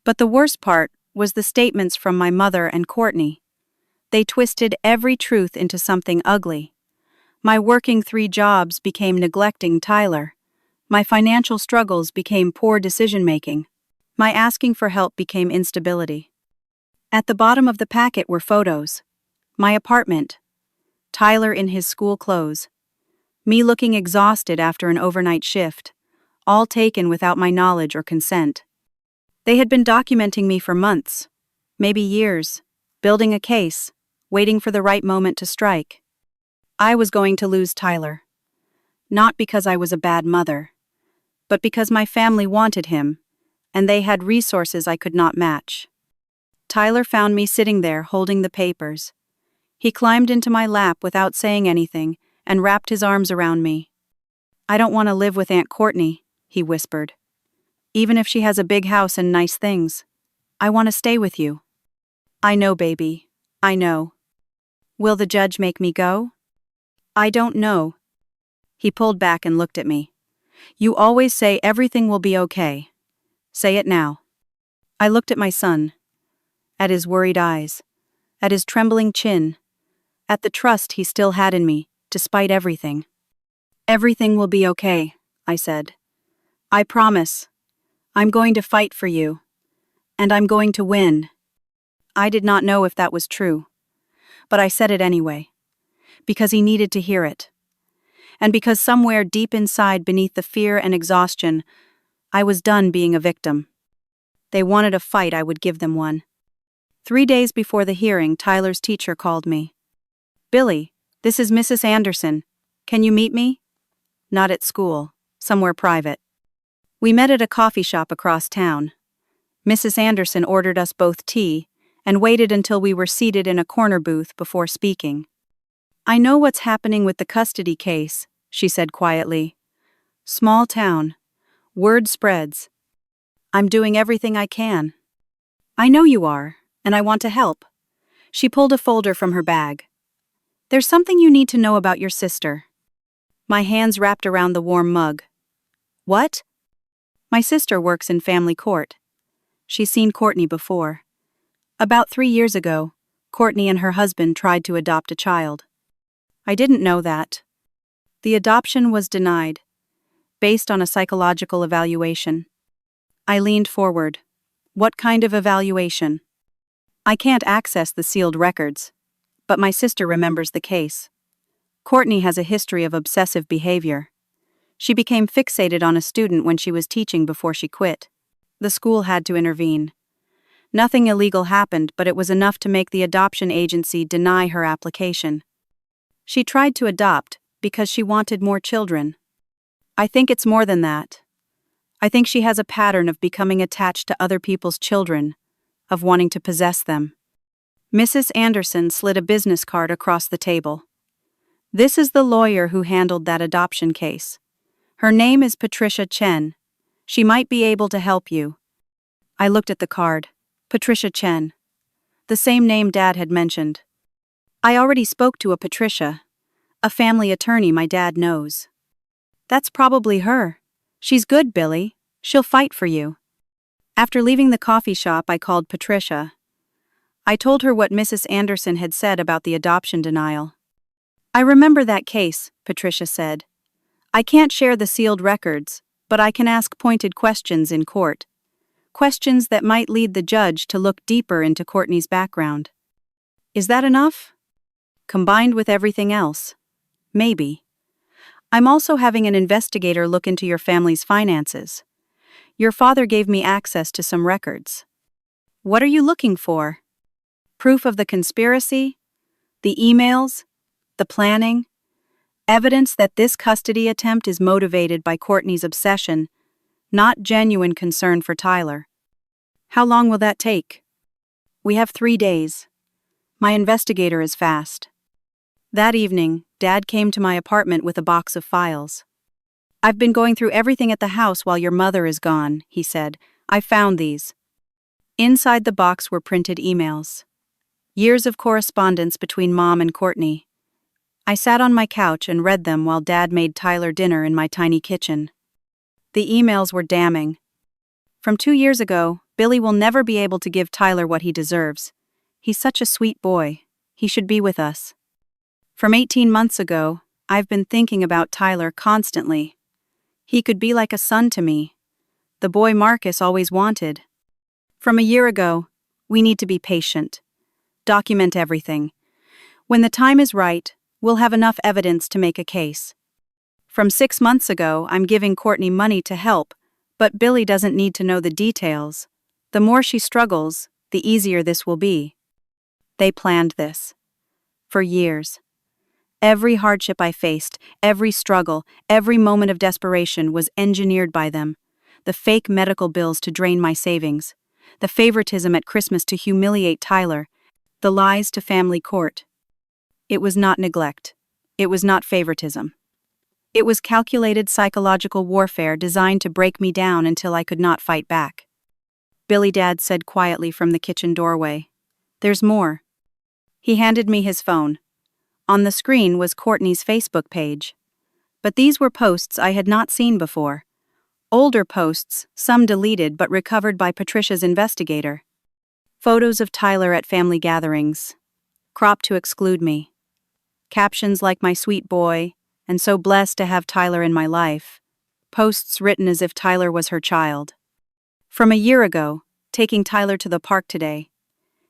But the worst part was the statements from my mother and Courtney. They twisted every truth into something ugly. My working 3 jobs became neglecting Tyler. My financial struggles became poor decision-making. My asking for help became instability. At the bottom of the packet were photos. My apartment. Tyler in his school clothes. Me looking exhausted after an overnight shift. All taken without my knowledge or consent. They had been documenting me for months, maybe years, building a case, waiting for the right moment to strike. I was going to lose Tyler. Not because I was a bad mother, but because my family wanted him, and they had resources I could not match. Tyler found me sitting there holding the papers. He climbed into my lap without saying anything and wrapped his arms around me. I don't want to live with Aunt Courtney, he whispered. Even if she has a big house and nice things. I want to stay with you. I know, baby. I know. Will the judge make me go? I don't know. He pulled back and looked at me. You always say everything will be okay. Say it now. I looked at my son. At his worried eyes. At his trembling chin. At the trust he still had in me, despite everything. Everything will be okay, I said. I promise. I'm going to fight for you. And I'm going to win. I did not know if that was true. But I said it anyway. Because he needed to hear it. And because somewhere deep inside beneath the fear and exhaustion, I was done being a victim. They wanted a fight, I would give them one. 3 days before the hearing, Tyler's teacher called me. Billy, this is Mrs. Anderson. Can you meet me? Not at school, somewhere private. We met at a coffee shop across town. Mrs. Anderson ordered us both tea and waited until we were seated in a corner booth before speaking. I know what's happening with the custody case, she said quietly. Small town. Word spreads. I'm doing everything I can. I know you are, and I want to help. She pulled a folder from her bag. There's something you need to know about your sister. My hands wrapped around the warm mug. What? My sister works in family court. She's seen Courtney before. About 3 years ago, Courtney and her husband tried to adopt a child. I didn't know that. The adoption was denied, based on a psychological evaluation. I leaned forward. What kind of evaluation? I can't access the sealed records, but my sister remembers the case. Courtney has a history of obsessive behavior. She became fixated on a student when she was teaching before she quit. The school had to intervene. Nothing illegal happened, but it was enough to make the adoption agency deny her application. She tried to adopt because she wanted more children. I think it's more than that. I think she has a pattern of becoming attached to other people's children, of wanting to possess them. Mrs. Anderson slid a business card across the table. This is the lawyer who handled that adoption case. Her name is Patricia Chen. She might be able to help you. I looked at the card. Patricia Chen. The same name Dad had mentioned. I already spoke to a Patricia, a family attorney my dad knows. That's probably her. She's good, Billy. She'll fight for you. After leaving the coffee shop, I called Patricia. I told her what Mrs. Anderson had said about the adoption denial. I remember that case, Patricia said. I can't share the sealed records, but I can ask pointed questions in court. Questions that might lead the judge to look deeper into Courtney's background. Is that enough? Combined with everything else? Maybe. I'm also having an investigator look into your family's finances. Your father gave me access to some records. What are you looking for? Proof of the conspiracy? The emails? The planning? Evidence that this custody attempt is motivated by Courtney's obsession, not genuine concern for Tyler. How long will that take? We have 3 days. My investigator is fast. That evening, Dad came to my apartment with a box of files. I've been going through everything at the house while your mother is gone, he said. I found these. Inside the box were printed emails. Years of correspondence between Mom and Courtney. I sat on my couch and read them while Dad made Tyler dinner in my tiny kitchen. The emails were damning. From 2 years ago, Billy will never be able to give Tyler what he deserves. He's such a sweet boy. He should be with us. From 18 months ago, I've been thinking about Tyler constantly. He could be like a son to me. The boy Marcus always wanted. From a year ago, we need to be patient. Document everything. When the time is right, we'll have enough evidence to make a case. From 6 months ago, I'm giving Courtney money to help, but Billy doesn't need to know the details. The more she struggles, the easier this will be. They planned this. For years. Every hardship I faced, every struggle, every moment of desperation was engineered by them. The fake medical bills to drain my savings. The favoritism at Christmas to humiliate Tyler. The lies to family court. It was not neglect. It was not favoritism. It was calculated psychological warfare designed to break me down until I could not fight back. Billy Dad said quietly from the kitchen doorway. There's more. He handed me his phone. On the screen was Courtney's Facebook page. But these were posts I had not seen before. Older posts, some deleted but recovered by Patricia's investigator. Photos of Tyler at family gatherings. Cropped to exclude me. Captions like my sweet boy, and so blessed to have Tyler in my life. Posts written as if Tyler was her child. From a year ago, taking Tyler to the park today.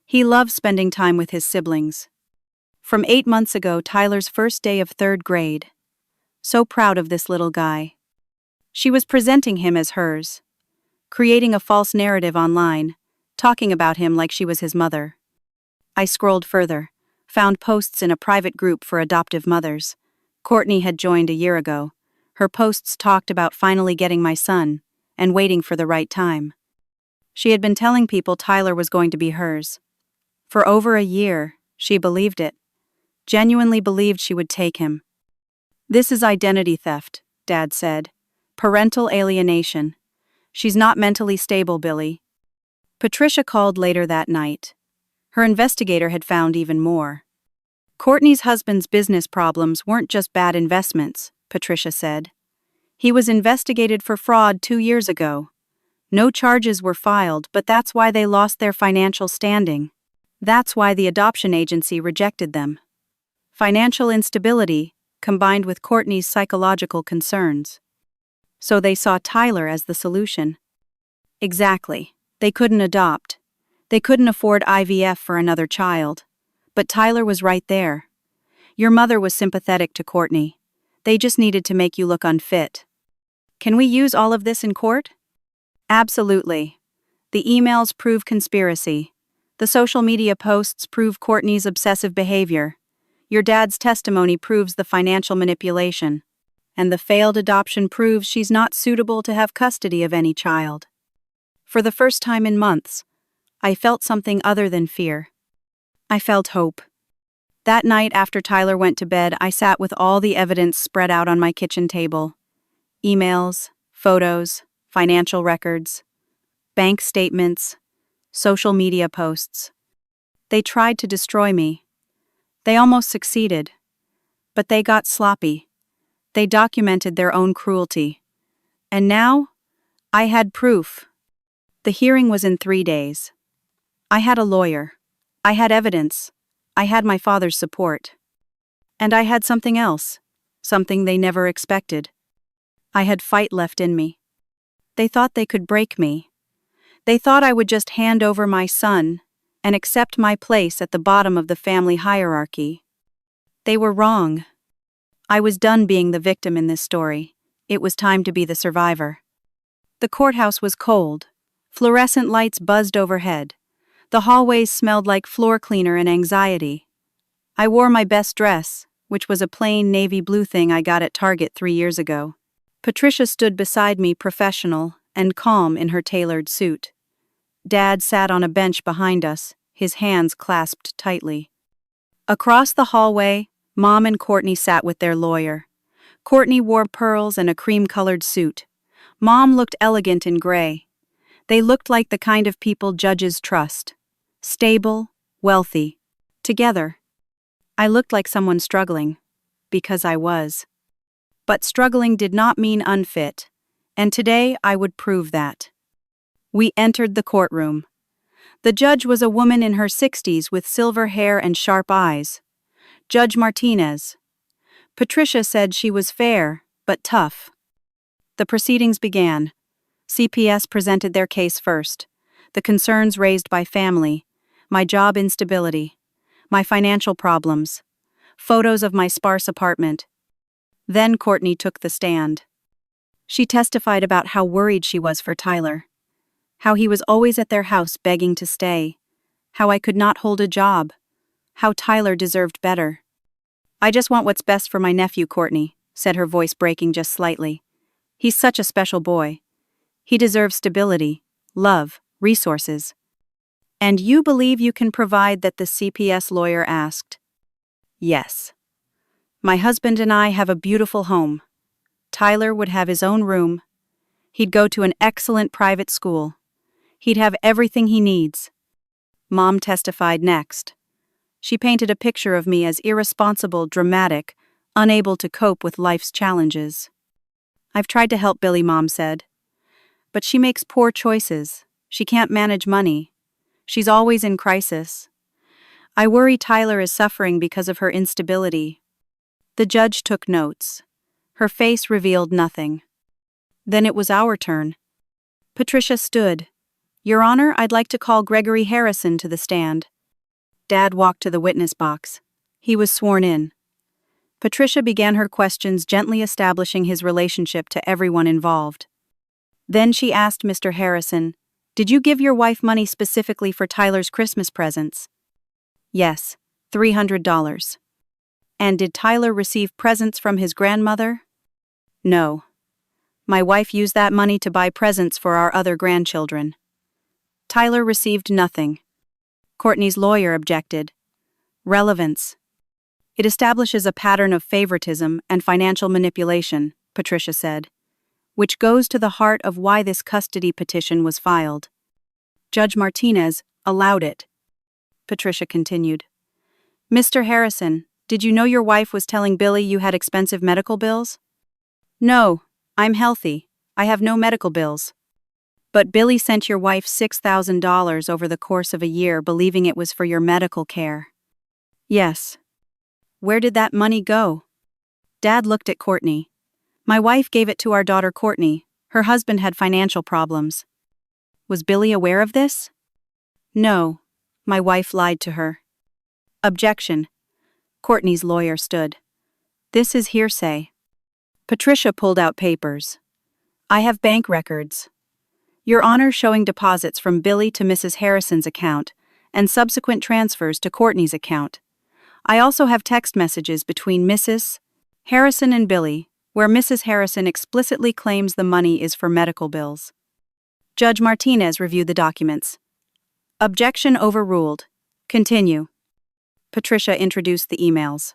He loves spending time with his siblings. From 8 months ago, Tyler's first day of 3rd grade. So proud of this little guy. She was presenting him as hers. Creating a false narrative online, talking about him like she was his mother. I scrolled further, found posts in a private group for adoptive mothers. Courtney had joined a year ago. Her posts talked about finally getting my son, and waiting for the right time. She had been telling people Tyler was going to be hers. For over a year, she believed it. Genuinely believed she would take him. This is identity theft, Dad said. Parental alienation. She's not mentally stable, Billy. Patricia called later that night. Her investigator had found even more. Courtney's husband's business problems weren't just bad investments, Patricia said. He was investigated for fraud 2 years ago. No charges were filed, but that's why they lost their financial standing. That's why the adoption agency rejected them. Financial instability, combined with Courtney's psychological concerns. So they saw Tyler as the solution. Exactly. They couldn't adopt. They couldn't afford IVF for another child. But Tyler was right there. Your mother was sympathetic to Courtney. They just needed to make you look unfit. Can we use all of this in court? Absolutely. The emails prove conspiracy. The social media posts prove Courtney's obsessive behavior. Your dad's testimony proves the financial manipulation. And the failed adoption proves she's not suitable to have custody of any child. For the first time in months, I felt something other than fear. I felt hope. That night after Tyler went to bed, I sat with all the evidence spread out on my kitchen table. Emails, photos, financial records, bank statements, social media posts. They tried to destroy me. They almost succeeded. But they got sloppy. They documented their own cruelty. And now, I had proof. The hearing was in 3 days. I had a lawyer. I had evidence. I had my father's support. And I had something else. Something they never expected. I had fight left in me. They thought they could break me. They thought I would just hand over my son and accept my place at the bottom of the family hierarchy. They were wrong. I was done being the victim in this story. It was time to be the survivor. The courthouse was cold. Fluorescent lights buzzed overhead. The hallways smelled like floor cleaner and anxiety. I wore my best dress, which was a plain navy blue thing I got at Target 3 years ago. Patricia stood beside me, professional and calm in her tailored suit. Dad sat on a bench behind us, his hands clasped tightly. Across the hallway, Mom and Courtney sat with their lawyer. Courtney wore pearls and a cream-colored suit. Mom looked elegant in gray. They looked like the kind of people judges trust. Stable, wealthy. Together. I looked like someone struggling. Because I was. But struggling did not mean unfit. And today I would prove that. We entered the courtroom. The judge was a woman in her 60s with silver hair and sharp eyes. Judge Martinez. Patricia said she was fair, but tough. The proceedings began. CPS presented their case first. The concerns raised by family, my job instability, my financial problems, photos of my sparse apartment. Then Courtney took the stand. She testified about how worried she was for Tyler. How he was always at their house begging to stay. How I could not hold a job. How Tyler deserved better. I just want what's best for my nephew, Courtney, said her voice breaking just slightly. He's such a special boy. He deserves stability, love, resources. And you believe you can provide that, the CPS lawyer asked. Yes. My husband and I have a beautiful home. Tyler would have his own room. He'd go to an excellent private school. He'd have everything he needs. Mom testified next. She painted a picture of me as irresponsible, dramatic, unable to cope with life's challenges. I've tried to help Billy, Mom said. But she makes poor choices. She can't manage money. She's always in crisis. I worry Tyler is suffering because of her instability. The judge took notes. Her face revealed nothing. Then it was our turn. Patricia stood. Your Honor, I'd like to call Gregory Harrison to the stand. Dad walked to the witness box. He was sworn in. Patricia began her questions, gently establishing his relationship to everyone involved. Then she asked Mr. Harrison, did you give your wife money specifically for Tyler's Christmas presents? Yes, $300. And did Tyler receive presents from his grandmother? No. My wife used that money to buy presents for our other grandchildren. Tyler received nothing. Courtney's lawyer objected. Relevance. It establishes a pattern of favoritism and financial manipulation, Patricia said, which goes to the heart of why this custody petition was filed. Judge Martinez allowed it. Patricia continued. Mr. Harrison, did you know your wife was telling Billy you had expensive medical bills? No, I'm healthy. I have no medical bills. But Billy sent your wife $6,000 over the course of a year, believing it was for your medical care. Yes. Where did that money go? Dad looked at Courtney. My wife gave it to our daughter Courtney. Her husband had financial problems. Was Billy aware of this? No. My wife lied to her. Objection. Courtney's lawyer stood. This is hearsay. Patricia pulled out papers. I have bank records. Your Honor, showing deposits from Billy to Mrs. Harrison's account and subsequent transfers to Courtney's account. I also have text messages between Mrs. Harrison and Billy, where Mrs. Harrison explicitly claims the money is for medical bills. Judge Martinez reviewed the documents. Objection overruled. Continue. Patricia introduced the emails.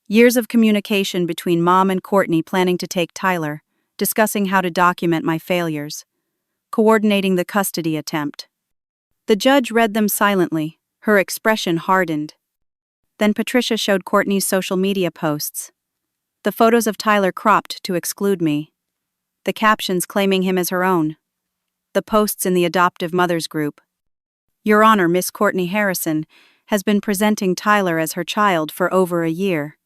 Years of communication between Mom and Courtney, planning to take Tyler, discussing how to document my failures, coordinating the custody attempt. The judge read them silently, her expression hardened. Then Patricia showed Courtney's social media posts. The photos of Tyler cropped to exclude me. The captions claiming him as her own. The posts in the adoptive mothers group. Your Honor, Miss Courtney Harrison has been presenting Tyler as her child for over a year.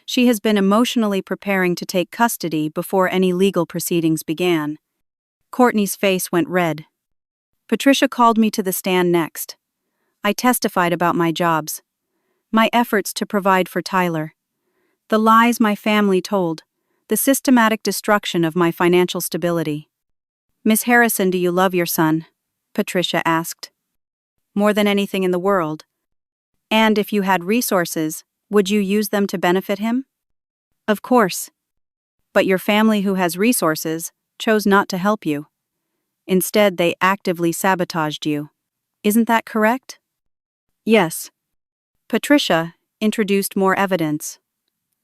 She has been emotionally preparing to take custody before any legal proceedings began. Courtney's face went red. Patricia called me to the stand next. I testified about my jobs, my efforts to provide for Tyler, the lies my family told, the systematic destruction of my financial stability. Miss Harrison, do you love your son? Patricia asked. More than anything in the world. And if you had resources, would you use them to benefit him? Of course. But your family who has resources chose not to help you. Instead, they actively sabotaged you. Isn't that correct? Yes. Patricia introduced more evidence.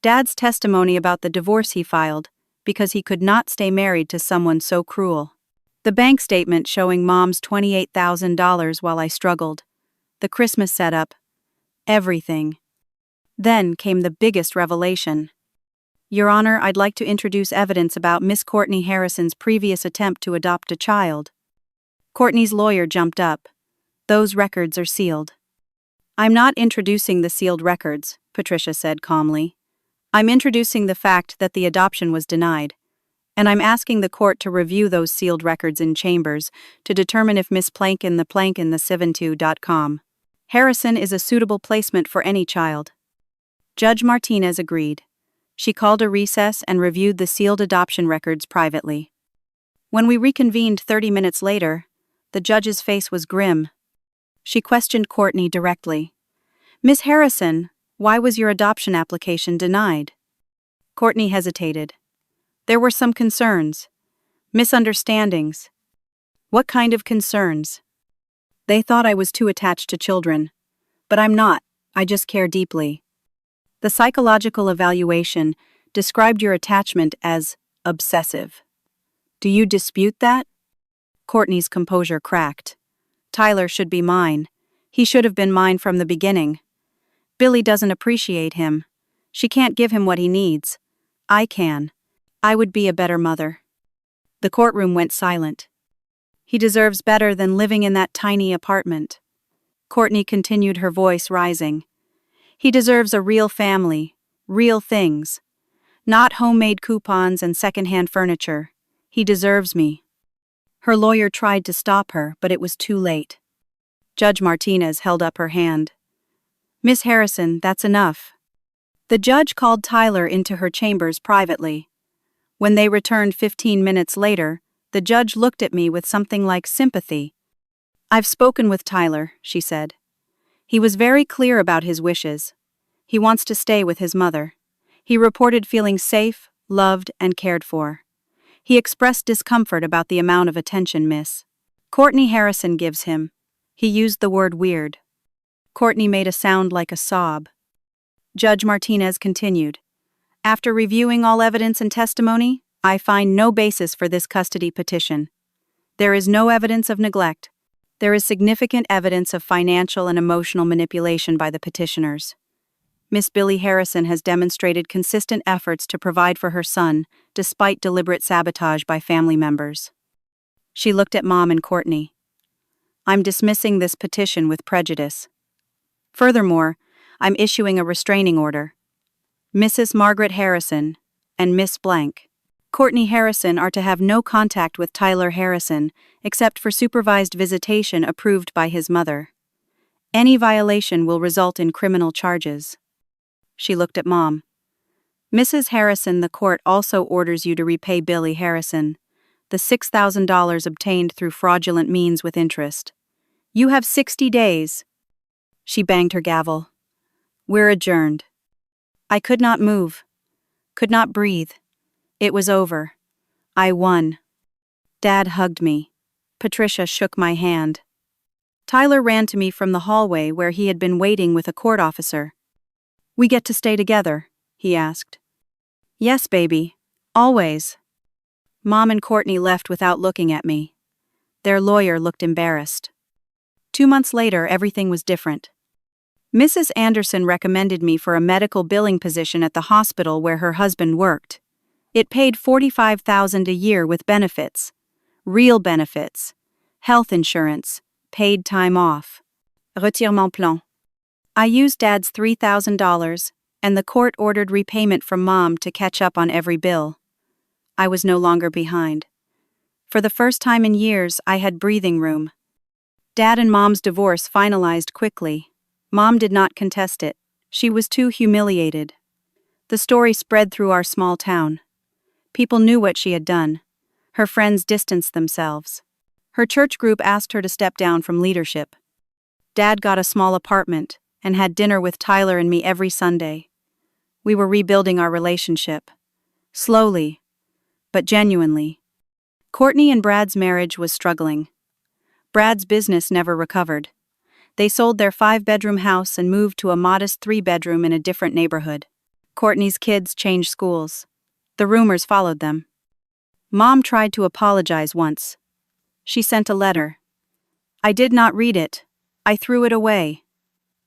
Dad's testimony about the divorce he filed because he could not stay married to someone so cruel. The bank statement showing Mom's $28,000 while I struggled. The Christmas setup. Everything. Then came the biggest revelation. Your Honor, I'd like to introduce evidence about Miss Courtney Harrison's previous attempt to adopt a child. Courtney's lawyer jumped up. Those records are sealed. I'm not introducing the sealed records, Patricia said calmly. I'm introducing the fact that the adoption was denied, and I'm asking the court to review those sealed records in chambers to determine if Miss Plankin.com Harrison is a suitable placement for any child. Judge Martinez agreed. She called a recess and reviewed the sealed adoption records privately. When we reconvened 30 minutes later, the judge's face was grim. She questioned Courtney directly. Miss Harrison, why was your adoption application denied? Courtney hesitated. There were some concerns. Misunderstandings. What kind of concerns? They thought I was too attached to children. But I'm not. I just care deeply. The psychological evaluation described your attachment as obsessive. Do you dispute that? Courtney's composure cracked. Tyler should be mine. He should have been mine from the beginning. Billy doesn't appreciate him. She can't give him what he needs. I can. I would be a better mother. The courtroom went silent. He deserves better than living in that tiny apartment. Courtney continued, her voice rising. He deserves a real family, real things. Not homemade coupons and secondhand furniture. He deserves me. Her lawyer tried to stop her, but it was too late. Judge Martinez held up her hand. Miss Harrison, that's enough. The judge called Tyler into her chambers privately. When they returned 15 minutes later, the judge looked at me with something like sympathy. I've spoken with Tyler, she said. He was very clear about his wishes. He wants to stay with his mother. He reported feeling safe, loved, and cared for. He expressed discomfort about the amount of attention Miss Courtney Harrison gives him. He used the word weird. Courtney made a sound like a sob. Judge Martinez continued. After reviewing all evidence and testimony, I find no basis for this custody petition. There is no evidence of neglect. There is significant evidence of financial and emotional manipulation by the petitioners. Miss Billy Harrison has demonstrated consistent efforts to provide for her son, despite deliberate sabotage by family members. She looked at Mom and Courtney. I'm dismissing this petition with prejudice. Furthermore, I'm issuing a restraining order. Mrs. Margaret Harrison and Miss Blank Courtney Harrison are to have no contact with Tyler Harrison except for supervised visitation approved by his mother. Any violation will result in criminal charges. She looked at Mom. Mrs. Harrison, the court also orders you to repay Billy Harrison the $6,000 obtained through fraudulent means with interest. You have 60 days. She banged her gavel. We're adjourned. I could not move. Could not breathe. It was over. I won. Dad hugged me. Patricia shook my hand. Tyler ran to me from the hallway where he had been waiting with a court officer. We get to stay together, he asked. Yes, baby. Always. Mom and Courtney left without looking at me. Their lawyer looked embarrassed. 2 months later, everything was different. Mrs. Anderson recommended me for a medical billing position at the hospital where her husband worked. It paid $45,000 a year with benefits. Real benefits. Health insurance. Paid time off. Retirement plan. I used Dad's $3,000, and the court ordered repayment from Mom to catch up on every bill. I was no longer behind. For the first time in years, I had breathing room. Dad and Mom's divorce finalized quickly. Mom did not contest it. She was too humiliated. The story spread through our small town. People knew what she had done. Her friends distanced themselves. Her church group asked her to step down from leadership. Dad got a small apartment and had dinner with Tyler and me every Sunday. We were rebuilding our relationship. Slowly, but genuinely. Courtney and Brad's marriage was struggling. Brad's business never recovered. They sold their 5-bedroom house and moved to a modest 3-bedroom in a different neighborhood. Courtney's kids changed schools. The rumors followed them. Mom tried to apologize once. She sent a letter. I did not read it. I threw it away.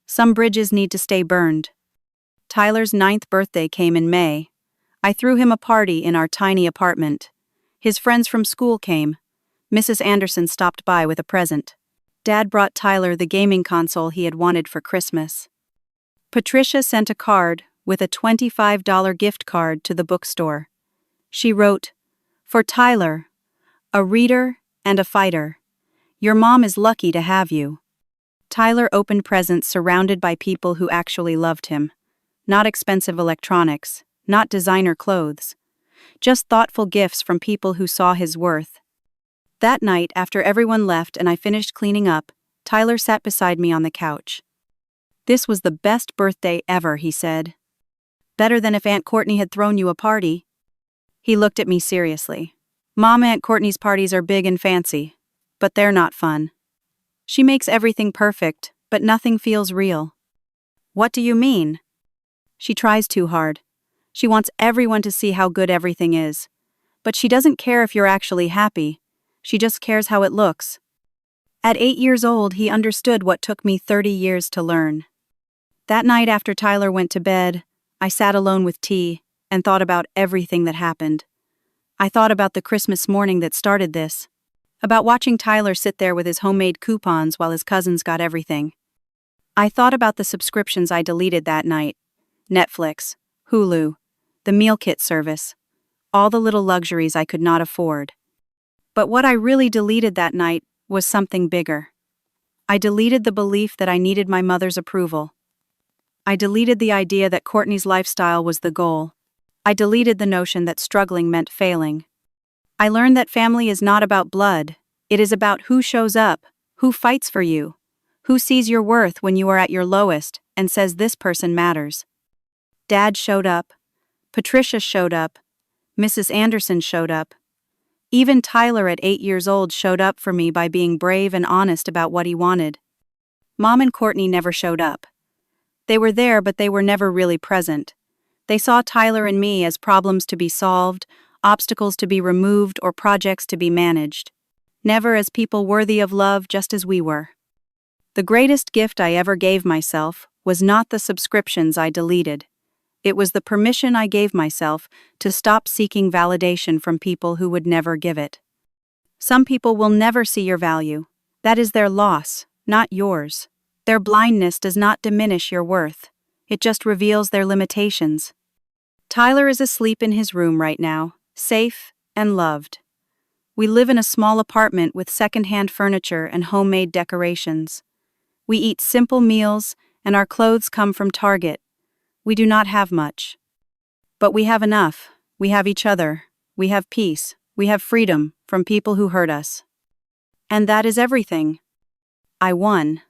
Some bridges need to stay burned. Tyler's 9th birthday came in May. I threw him a party in our tiny apartment. His friends from school came. Mrs. Anderson stopped by with a present. Dad brought Tyler the gaming console he had wanted for Christmas. Patricia sent a card with a $25 gift card to the bookstore. She wrote, "For Tyler, a reader and a fighter. Your mom is lucky to have you." Tyler opened presents surrounded by people who actually loved him. Not expensive electronics, not designer clothes. Just thoughtful gifts from people who saw his worth. That night, after everyone left and I finished cleaning up, Tyler sat beside me on the couch. "This was the best birthday ever," he said. "Better than if Aunt Courtney had thrown you a party." He looked at me seriously. Aunt Courtney's parties are big and fancy, but they're not fun. She makes everything perfect, but nothing feels real. What do you mean? She tries too hard. She wants everyone to see how good everything is. But she doesn't care if you're actually happy. She just cares how it looks. At 8 years old, he understood what took me 30 years to learn. That night after Tyler went to bed, I sat alone with tea and thought about everything that happened. I thought about the Christmas morning that started this. About watching Tyler sit there with his homemade coupons while his cousins got everything. I thought about the subscriptions I deleted that night. Netflix, Hulu, the meal kit service. All the little luxuries I could not afford. But what I really deleted that night was something bigger. I deleted the belief that I needed my mother's approval. I deleted the idea that Courtney's lifestyle was the goal. I deleted the notion that struggling meant failing. I learned that family is not about blood. It is about who shows up, who fights for you, who sees your worth when you are at your lowest and says this person matters. Dad showed up. Patricia showed up. Mrs. Anderson showed up. Even Tyler at 8 years old showed up for me by being brave and honest about what he wanted. Mom and Courtney never showed up. They were there, but they were never really present. They saw Tyler and me as problems to be solved, obstacles to be removed, or projects to be managed. Never as people worthy of love just as we were. The greatest gift I ever gave myself was not the subscriptions I deleted. It was the permission I gave myself to stop seeking validation from people who would never give it. Some people will never see your value. That is their loss, not yours. Their blindness does not diminish your worth. It just reveals their limitations. Tyler is asleep in his room right now, safe and loved. We live in a small apartment with secondhand furniture and homemade decorations. We eat simple meals, and our clothes come from Target. We do not have much. But we have enough. We have each other. We have peace. We have freedom from people who hurt us. And that is everything. I won.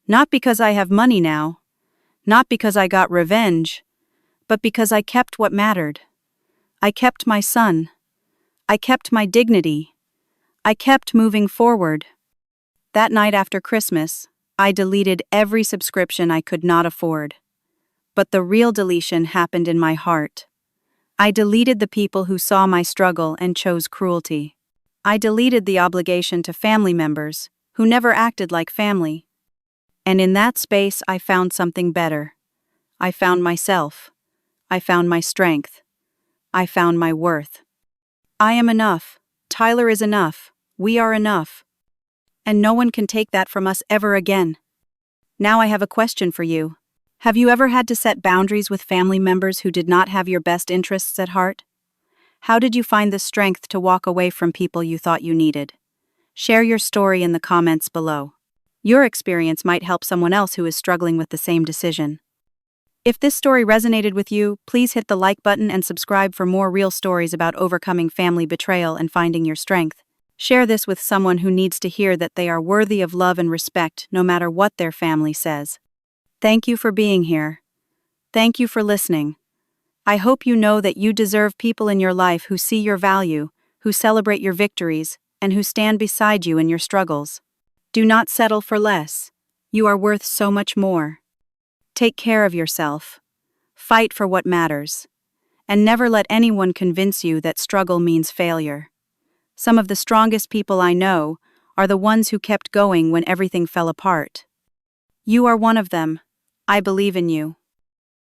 Not because I have money now. Not because I got revenge. But because I kept what mattered. I kept my son. I kept my dignity. I kept moving forward. That night after Christmas, I deleted every subscription I could not afford. But the real deletion happened in my heart. I deleted the people who saw my struggle and chose cruelty. I deleted the obligation to family members who never acted like family. And in that space, I found something better. I found myself. I found my strength. I found my worth. I am enough. Tyler is enough. We are enough. And no one can take that from us ever again. Now I have a question for you. Have you ever had to set boundaries with family members who did not have your best interests at heart? How did you find the strength to walk away from people you thought you needed? Share your story in the comments below. Your experience might help someone else who is struggling with the same decision. If this story resonated with you, please hit the like button and subscribe for more real stories about overcoming family betrayal and finding your strength. Share this with someone who needs to hear that they are worthy of love and respect no matter what their family says. Thank you for being here. Thank you for listening. I hope you know that you deserve people in your life who see your value, who celebrate your victories, and who stand beside you in your struggles. Do not settle for less. You are worth so much more. Take care of yourself. Fight for what matters. And never let anyone convince you that struggle means failure. Some of the strongest people I know are the ones who kept going when everything fell apart. You are one of them. I believe in you.